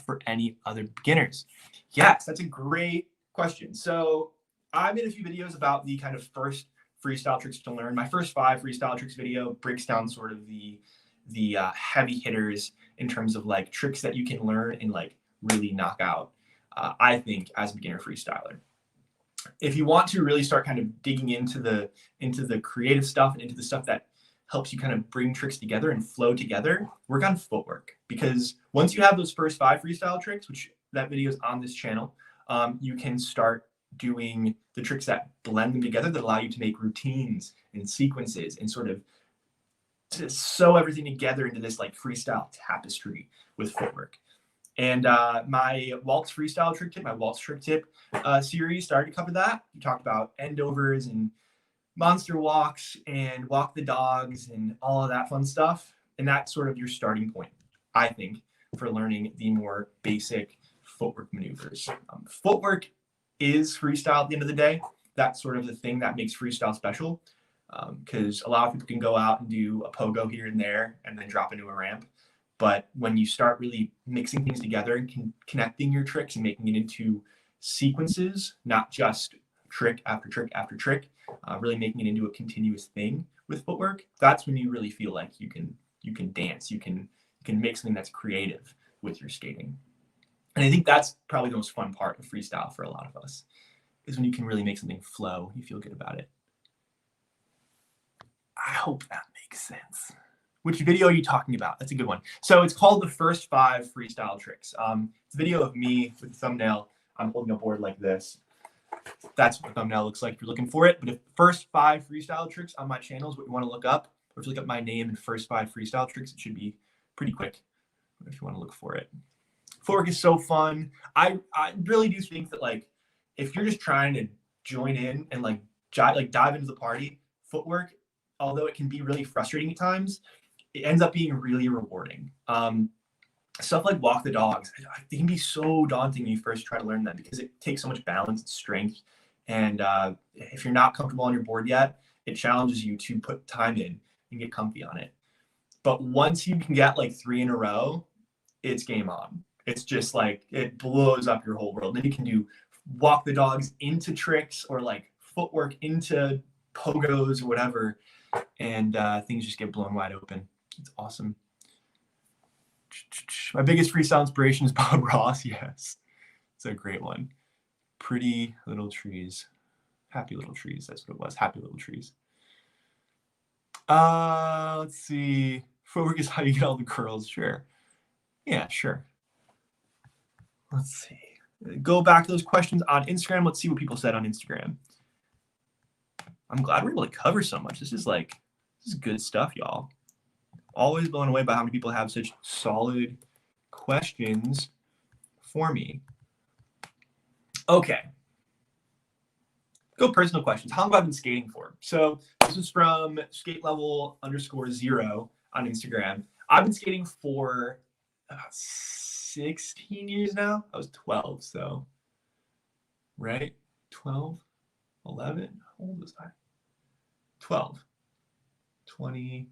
for any other beginners? Yes, that's a great question. So I made a few videos about the kind of first freestyle tricks to learn. My first 5 freestyle tricks video breaks down sort of the heavy hitters in terms of like tricks that you can learn and like really knock out, I think, as a beginner freestyler. If you want to really start kind of digging into the creative stuff and into the stuff that helps you kind of bring tricks together and flow together, work on footwork. Because once you have those first 5 freestyle tricks, which that video is on this channel, you can start doing the tricks that blend them together, that allow you to make routines and sequences and sort of to sew everything together into this like freestyle tapestry with footwork. And my Waltz freestyle trick tip, my Waltz trick tip series started to cover that. We talked about endovers and monster walks and walk the dogs and all of that fun stuff. And that's sort of your starting point, I think, for learning the more basic footwork maneuvers. Footwork is freestyle at the end of the day. That's sort of the thing that makes freestyle special, because a lot of people can go out and do a pogo here and there and then drop into a ramp. But when you start really mixing things together and connecting your tricks and making it into sequences, not just trick after trick after trick, really making it into a continuous thing with footwork, that's when you really feel like you can dance, you can make something that's creative with your skating. And I think that's probably the most fun part of freestyle for a lot of us, is when you can really make something flow, you feel good about it. I hope that makes sense. Which video are you talking about? That's a good one. So it's called the first 5 freestyle tricks. It's a video of me with a thumbnail. I'm holding a board like this. That's what the thumbnail looks like if you're looking for it. But if the first 5 freestyle tricks on my channel is what you want to look up, or if you look up my name and first 5 freestyle tricks, it should be pretty quick if you want to look for it. Footwork is so fun. I really do think that, like, if you're just trying to join in and like dive into the party, footwork, although it can be really frustrating at times, it ends up being really rewarding. Stuff like walk the dogs, it can be so daunting when you first try to learn them, because it takes so much balance and strength. And if you're not comfortable on your board yet, it challenges you to put time in and get comfy on it. But once you can get like 3 in a row, it's game on. It's just like, it blows up your whole world. Then you can do walk the dogs into tricks, or like footwork into pogos or whatever. And things just get blown wide open. It's awesome. My biggest freestyle inspiration is Bob Ross. Yes, it's a great one. Pretty Little Trees. Happy Little Trees. That's what it was. Happy Little Trees. Let's see. Footwork is how you get all the curls. Sure. Yeah, sure. Let's see. Go back to those questions on Instagram. Let's see what people said on Instagram. I'm glad we're able to cover so much. This is good stuff, y'all. Always blown away by how many people have such solid questions for me. Okay. Go personal questions. How long have I been skating for? So this is from skatelevel_0 on Instagram. I've been skating for about 16 years now. I was 12, so, right? 12, 11, how old was I? 12, 20,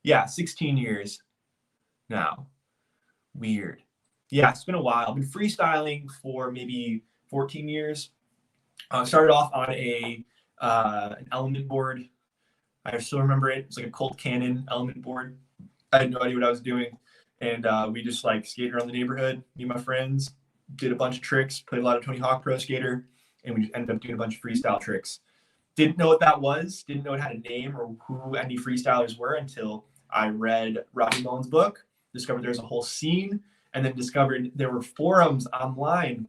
yeah, 16 years now. Weird. Yeah, it's been a while. I've been freestyling for maybe 14 years. Started off on an element board. I still remember it. It's like a Colt Cannon element board. I had no idea what I was doing. And we just like skated around the neighborhood, me and my friends, did a bunch of tricks, played a lot of Tony Hawk Pro Skater, and we just ended up doing a bunch of freestyle tricks. Didn't know what that was, didn't know it had a name or who any freestylers were until I read Robbie Mullen's book, discovered there's a whole scene, and then discovered there were forums online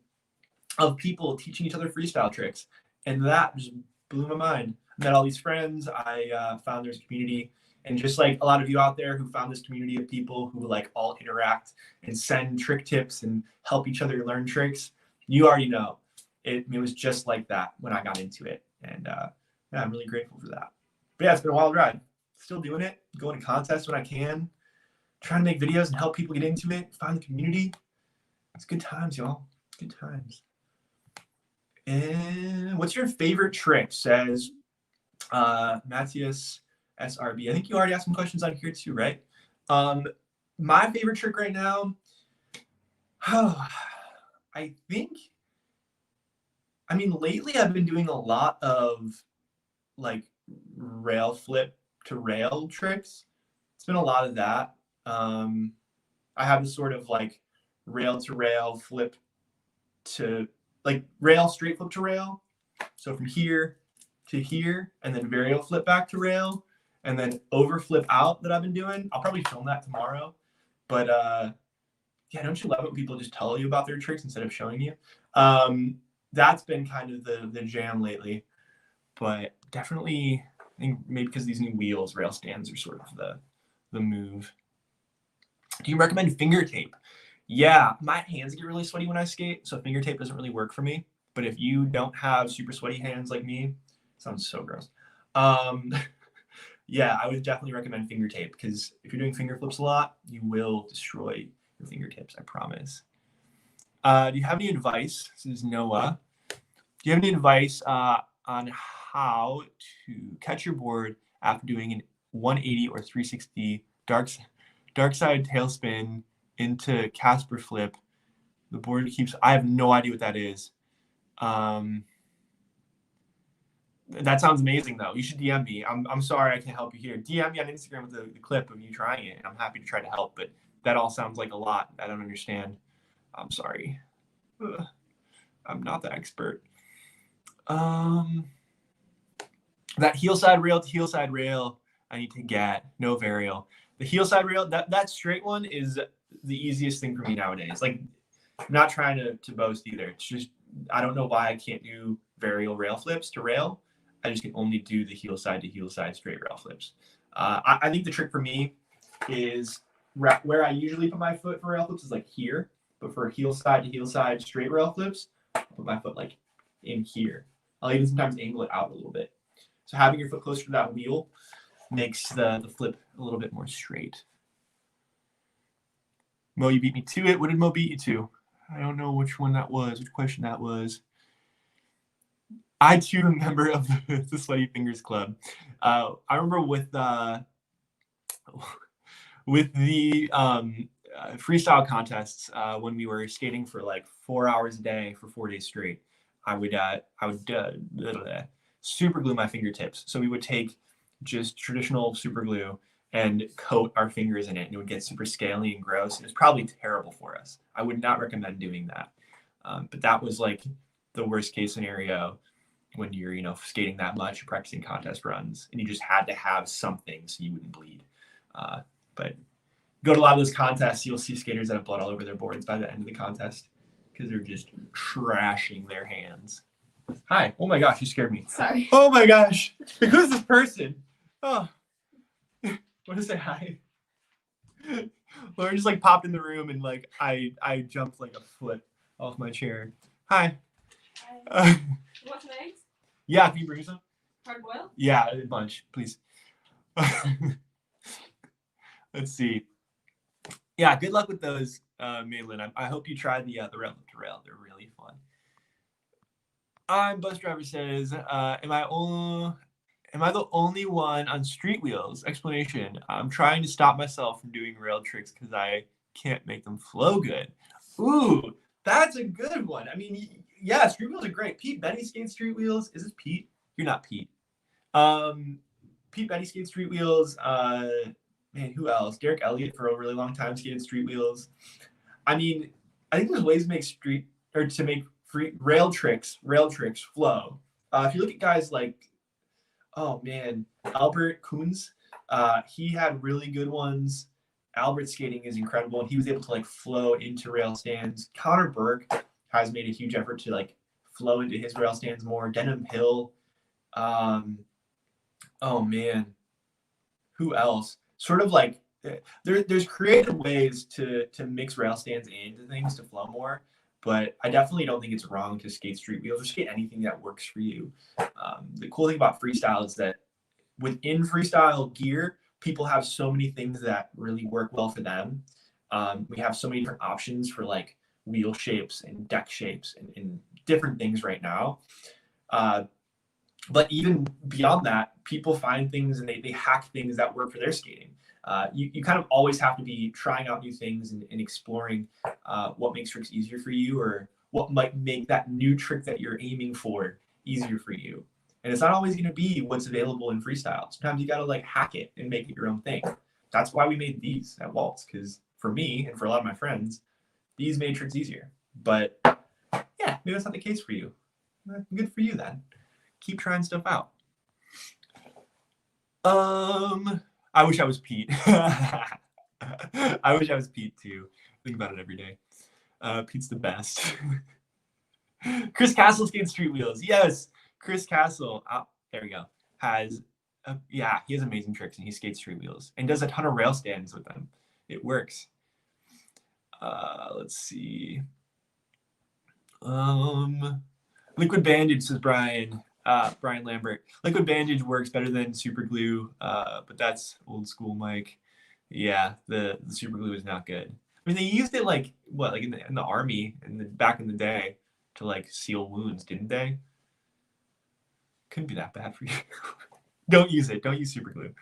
of people teaching each other freestyle tricks. And that just blew my mind. I met all these friends. I found there's a community. And just like a lot of you out there who found this community of people who like all interact and send trick tips and help each other learn tricks, you already know. It was just like that when I got into it. And yeah, I'm really grateful for that. But yeah, it's been a wild ride. Still doing it, going to contests when I can, trying to make videos and help people get into it, find the community. It's good times, y'all. Good times. And what's your favorite trick? Says Matthias SRB. I think you already asked some questions on here too, right? My favorite trick right now, I think, I mean, lately I've been doing a lot of like rail flip to rail tricks. It's been a lot of that. I have this sort of like rail to rail flip to like rail straight flip to rail. So from here to here, and then varial flip back to rail. and then over flip out that I've been doing. I'll probably film that tomorrow. But yeah, don't you love it when people just tell you about their tricks instead of showing you? That's been kind of the jam lately. But definitely, I think maybe because these new wheels, rail stands are sort of the move. Do you recommend finger tape? Yeah, my hands get really sweaty when I skate, so finger tape doesn't really work for me. But if you don't have super sweaty hands like me, sounds so gross. Yeah, I would definitely recommend finger tape because if you're doing finger flips a lot, you will destroy your fingertips, I promise. Do you have any advice? This is Noah. Do you have any advice on how to catch your board after doing an 180 or 360 dark side tailspin into Casper flip? The board keeps. I have no idea what that is. That sounds amazing though. You should DM me. I'm sorry I can't help you here. DM me on Instagram with the clip of you trying it, and I'm happy to try to help. But that all sounds like a lot. I don't understand. I'm sorry. Ugh. I'm not the expert. That heel side rail to heel side rail, I need to get no varial. The heel side rail, that straight one is the easiest thing for me nowadays. Like, I'm not trying to boast either. It's just I don't know why I can't do varial rail flips to rail. I just can only do the heel side to heel side straight rail flips. I think the trick for me is where I usually put my foot for rail flips is like here, but for heel side to heel side straight rail flips, I'll put my foot like in here. I'll even sometimes angle it out a little bit. So having your foot closer to that wheel makes the flip a little bit more straight. Mo, you beat me to it. What did Mo beat you to? I don't know which one that was, which question that was. I too am a member of the Sweaty Fingers Club. I remember with the freestyle contests when we were skating for like 4 hours a day for 4 days straight. I would super glue my fingertips. So we would take just traditional super glue and coat our fingers in it, and it would get super scaly and gross. It was probably terrible for us. I would not recommend doing that. But that was like the worst case scenario when you're, skating that much, practicing contest runs, and you just had to have something so you wouldn't bleed. But go to a lot of those contests, you'll see skaters that have blood all over their boards by the end of the contest because they're just trashing their hands. Hi. Oh my gosh, you scared me. Sorry. Oh my gosh. Who's this person? Oh. Want to say hi? Lauren just like popped in the room and like I jumped like a foot off my chair. Hi. Hi. You want some eggs? Yeah, can you bring some? Hard boiled? Yeah, a bunch, please. Let's see. Yeah, good luck with those, Madeline. I hope you try the rail to rail. They're really fun. Bus driver says, am I the only one on street wheels? Explanation. I'm trying to stop myself from doing rail tricks because I can't make them flow good. Ooh, that's a good one. I mean, yeah, street wheels are great. Pete Betty skates street wheels. Is this Pete? You're not Pete. Pete Betty skates street wheels. Man, who else? Derek Elliott for a really long time skated street wheels. I mean, I think there's ways to make free rail tricks flow. If you look at guys like, oh man, Albert Koons, he had really good ones. Albert's skating is incredible, and he was able to like flow into rail stands. Connor Burke has made a huge effort to like flow into his rail stands more. Denham Hill. Oh man, who else? Sort of like there's creative ways to mix rail stands into things to flow more. But I definitely don't think it's wrong to skate street wheels or skate anything that works for you. The cool thing about freestyle is that within freestyle gear, people have so many things that really work well for them. We have so many different options for like wheel shapes and deck shapes and different things right now. But even beyond that, people find things and they hack things that work for their skating. You kind of always have to be trying out new things and exploring what makes tricks easier for you or what might make that new trick that you're aiming for easier for you. And it's not always going to be what's available in freestyle. Sometimes you got to like hack it and make it your own thing. That's why we made these at Waltz, because for me and for a lot of my friends, these made tricks easier. But yeah, maybe that's not the case for you. Good for you then. Keep trying stuff out. I wish I was Pete. I wish I was Pete too. Think about it every day. Pete's the best. Chris Castle skates street wheels. Yes, Chris Castle. There we go. Yeah, he has amazing tricks and he skates street wheels and does a ton of rail stands with them. It works. Let's see. Liquid bandage, says Brian. Brian Lambert. Liquid bandage works better than super glue, but that's old school, Mike. Yeah, the super glue is not good. I mean, they used it like what, like in the army back in the day to like seal wounds, didn't they? Couldn't be that bad for you. Don't use it. Don't use super glue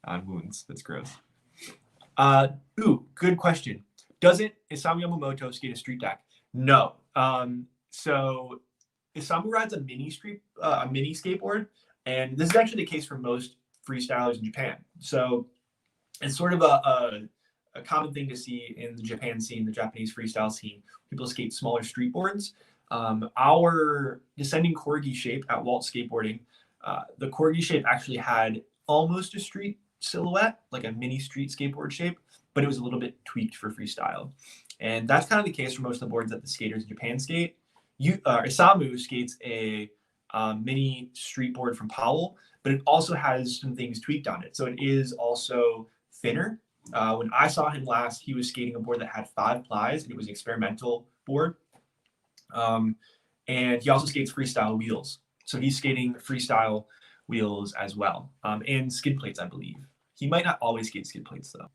on wounds. That's gross. Good question. Doesn't Isamu Yamamoto skate a street deck? No. So Isamu rides a mini skateboard, and this is actually the case for most freestylers in Japan. So it's sort of a common thing to see in the Japan scene, the Japanese freestyle scene. People skate smaller street boards. Our descending corgi shape at Waltz skateboarding, the corgi shape actually had almost a street silhouette, like a mini street skateboard shape, but it was a little bit tweaked for freestyle. And that's kind of the case for most of the boards that the skaters in Japan skate. Isamu skates a mini street board from Powell, but it also has some things tweaked on it. So it is also thinner. When I saw him last, he was skating a board that had 5 plies, and it was an experimental board. And he also skates freestyle wheels. So he's skating freestyle wheels as well, and skid plates, I believe. He might not always skate skid plates, though.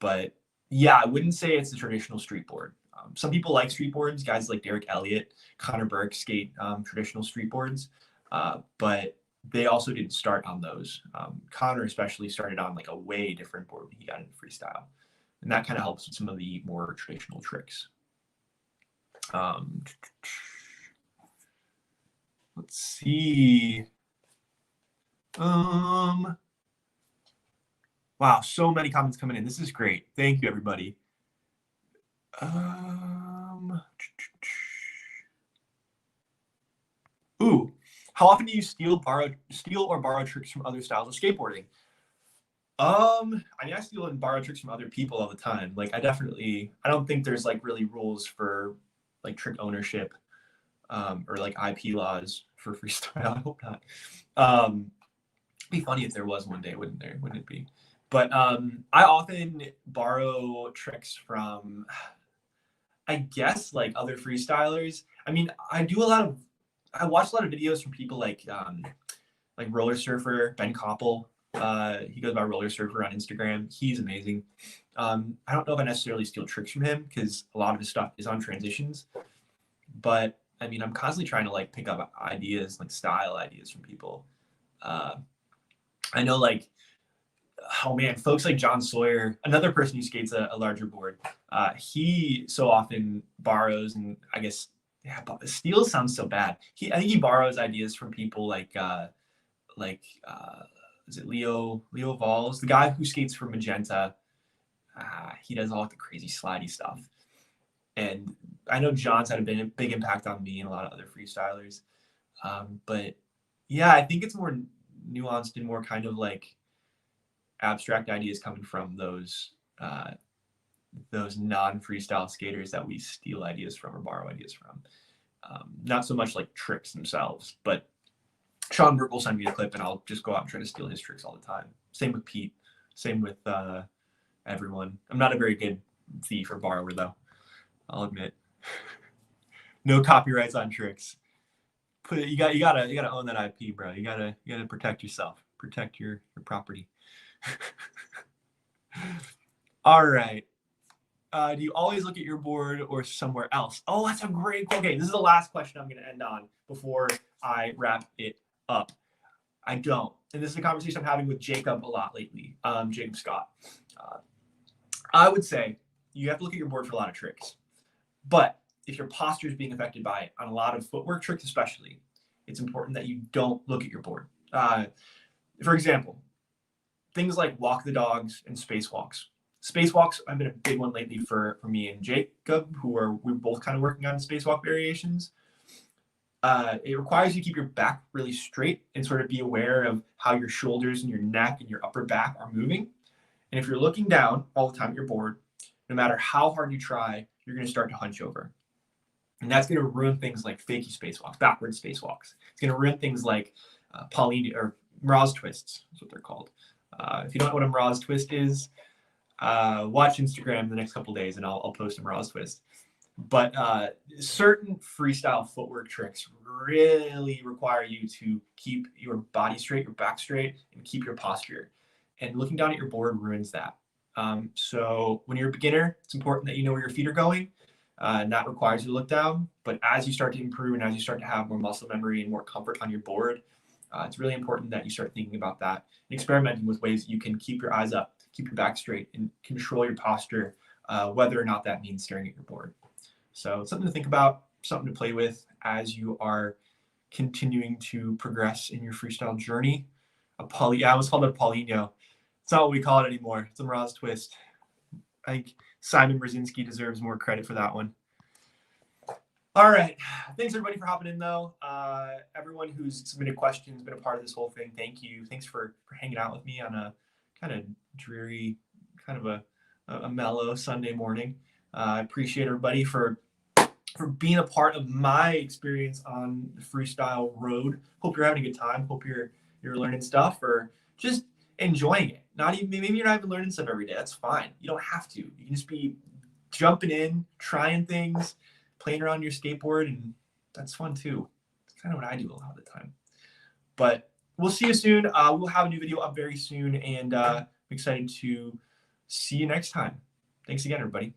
But yeah, I wouldn't say it's the traditional street board. Some people like street boards. Guys like Derek Elliott, Connor Burke skate traditional street boards, but they also didn't start on those. Connor especially started on like a way different board when he got into freestyle. And that kind of helps with some of the more traditional tricks. Let's see. Wow, so many comments coming in. This is great. Thank you, everybody. How often do you steal or borrow tricks from other styles of skateboarding? I mean, I steal and borrow tricks from other people all the time. Like, I don't think there's like really rules for like trick ownership, or like IP laws for freestyle. I hope not. It'd be funny if there was one day, wouldn't there? Wouldn't it be? But I often borrow tricks from, I guess, like other freestylers. I mean, I watch a lot of videos from people like Roller Surfer, Ben Koppel. He goes by Roller Surfer on Instagram. He's amazing. I don't know if I necessarily steal tricks from him because a lot of his stuff is on transitions. But I mean, I'm constantly trying to like pick up ideas, like style ideas from people. I know like, oh man, folks like John Sawyer, another person who skates a larger board, he so often borrows, and I guess, yeah, but steal sounds so bad. I think he borrows ideas from people like is it Leo Valls, the guy who skates for Magenta. He does all like the crazy slidey stuff. And I know John's had a big impact on me and a lot of other freestylers. But yeah, I think it's more nuanced and more kind of like abstract ideas coming from those non-freestyle skaters that we steal ideas from or borrow ideas from. Not so much like tricks themselves, but Sean Burke will send me a clip and I'll just go out and try to steal his tricks all the time. Same with Pete. Same with everyone. I'm not a very good thief or borrower though, I'll admit. No copyrights on tricks. You gotta own that IP, bro. You gotta protect yourself. Protect your property. All right. Do you always look at your board or somewhere else? Oh, that's a great. Okay, this is the last question I'm going to end on before I wrap it up. I don't, and this is a conversation I'm having with Jacob a lot lately. Jacob Scott. I would say you have to look at your board for a lot of tricks, but if your posture is being affected by it on a lot of footwork tricks, especially, it's important that you don't look at your board. For example, things like walk the dogs and spacewalks. Spacewalks have been a big one lately for me and Jacob, we're both kind of working on spacewalk variations. It requires you to keep your back really straight and sort of be aware of how your shoulders and your neck and your upper back are moving. And if you're looking down all the time at your board, no matter how hard you try, you're going to start to hunch over. And that's going to ruin things like fakie spacewalks, backward spacewalks. It's going to ruin things like Pauline or Mirage twists. That's what they're called. If you don't know what a Mirage twist is, watch Instagram the next couple days, and I'll post a Mirage twist. But certain freestyle footwork tricks really require you to keep your body straight, your back straight, and keep your posture. And looking down at your board ruins that. So when you're a beginner, it's important that you know where your feet are going. And that requires you to look down. But as you start to improve and as you start to have more muscle memory and more comfort on your board, it's really important that you start thinking about that and experimenting with ways you can keep your eyes up, keep your back straight, and control your posture, whether or not that means staring at your board. So it's something to think about, something to play with as you are continuing to progress in your freestyle journey. I was called a Paulinho. It's not what we call it anymore. It's a Mirage twist. I think Simon Brzezinski deserves more credit for that one. All right. Thanks, everybody, for hopping in, though. Everyone who's submitted questions, been a part of this whole thing, thank you. Thanks for hanging out with me on a kind of dreary, kind of a mellow Sunday morning. I appreciate everybody for being a part of my experience on the freestyle road. Hope you're having a good time. Hope you're learning stuff or just enjoying it. Maybe you're not even learning stuff every day. That's fine. You don't have to. You can just be jumping in, trying things, playing around your skateboard, and that's fun too. It's kind of what I do a lot of the time. But we'll see you soon. We'll have a new video up very soon, and I'm excited to see you next time. Thanks again, everybody.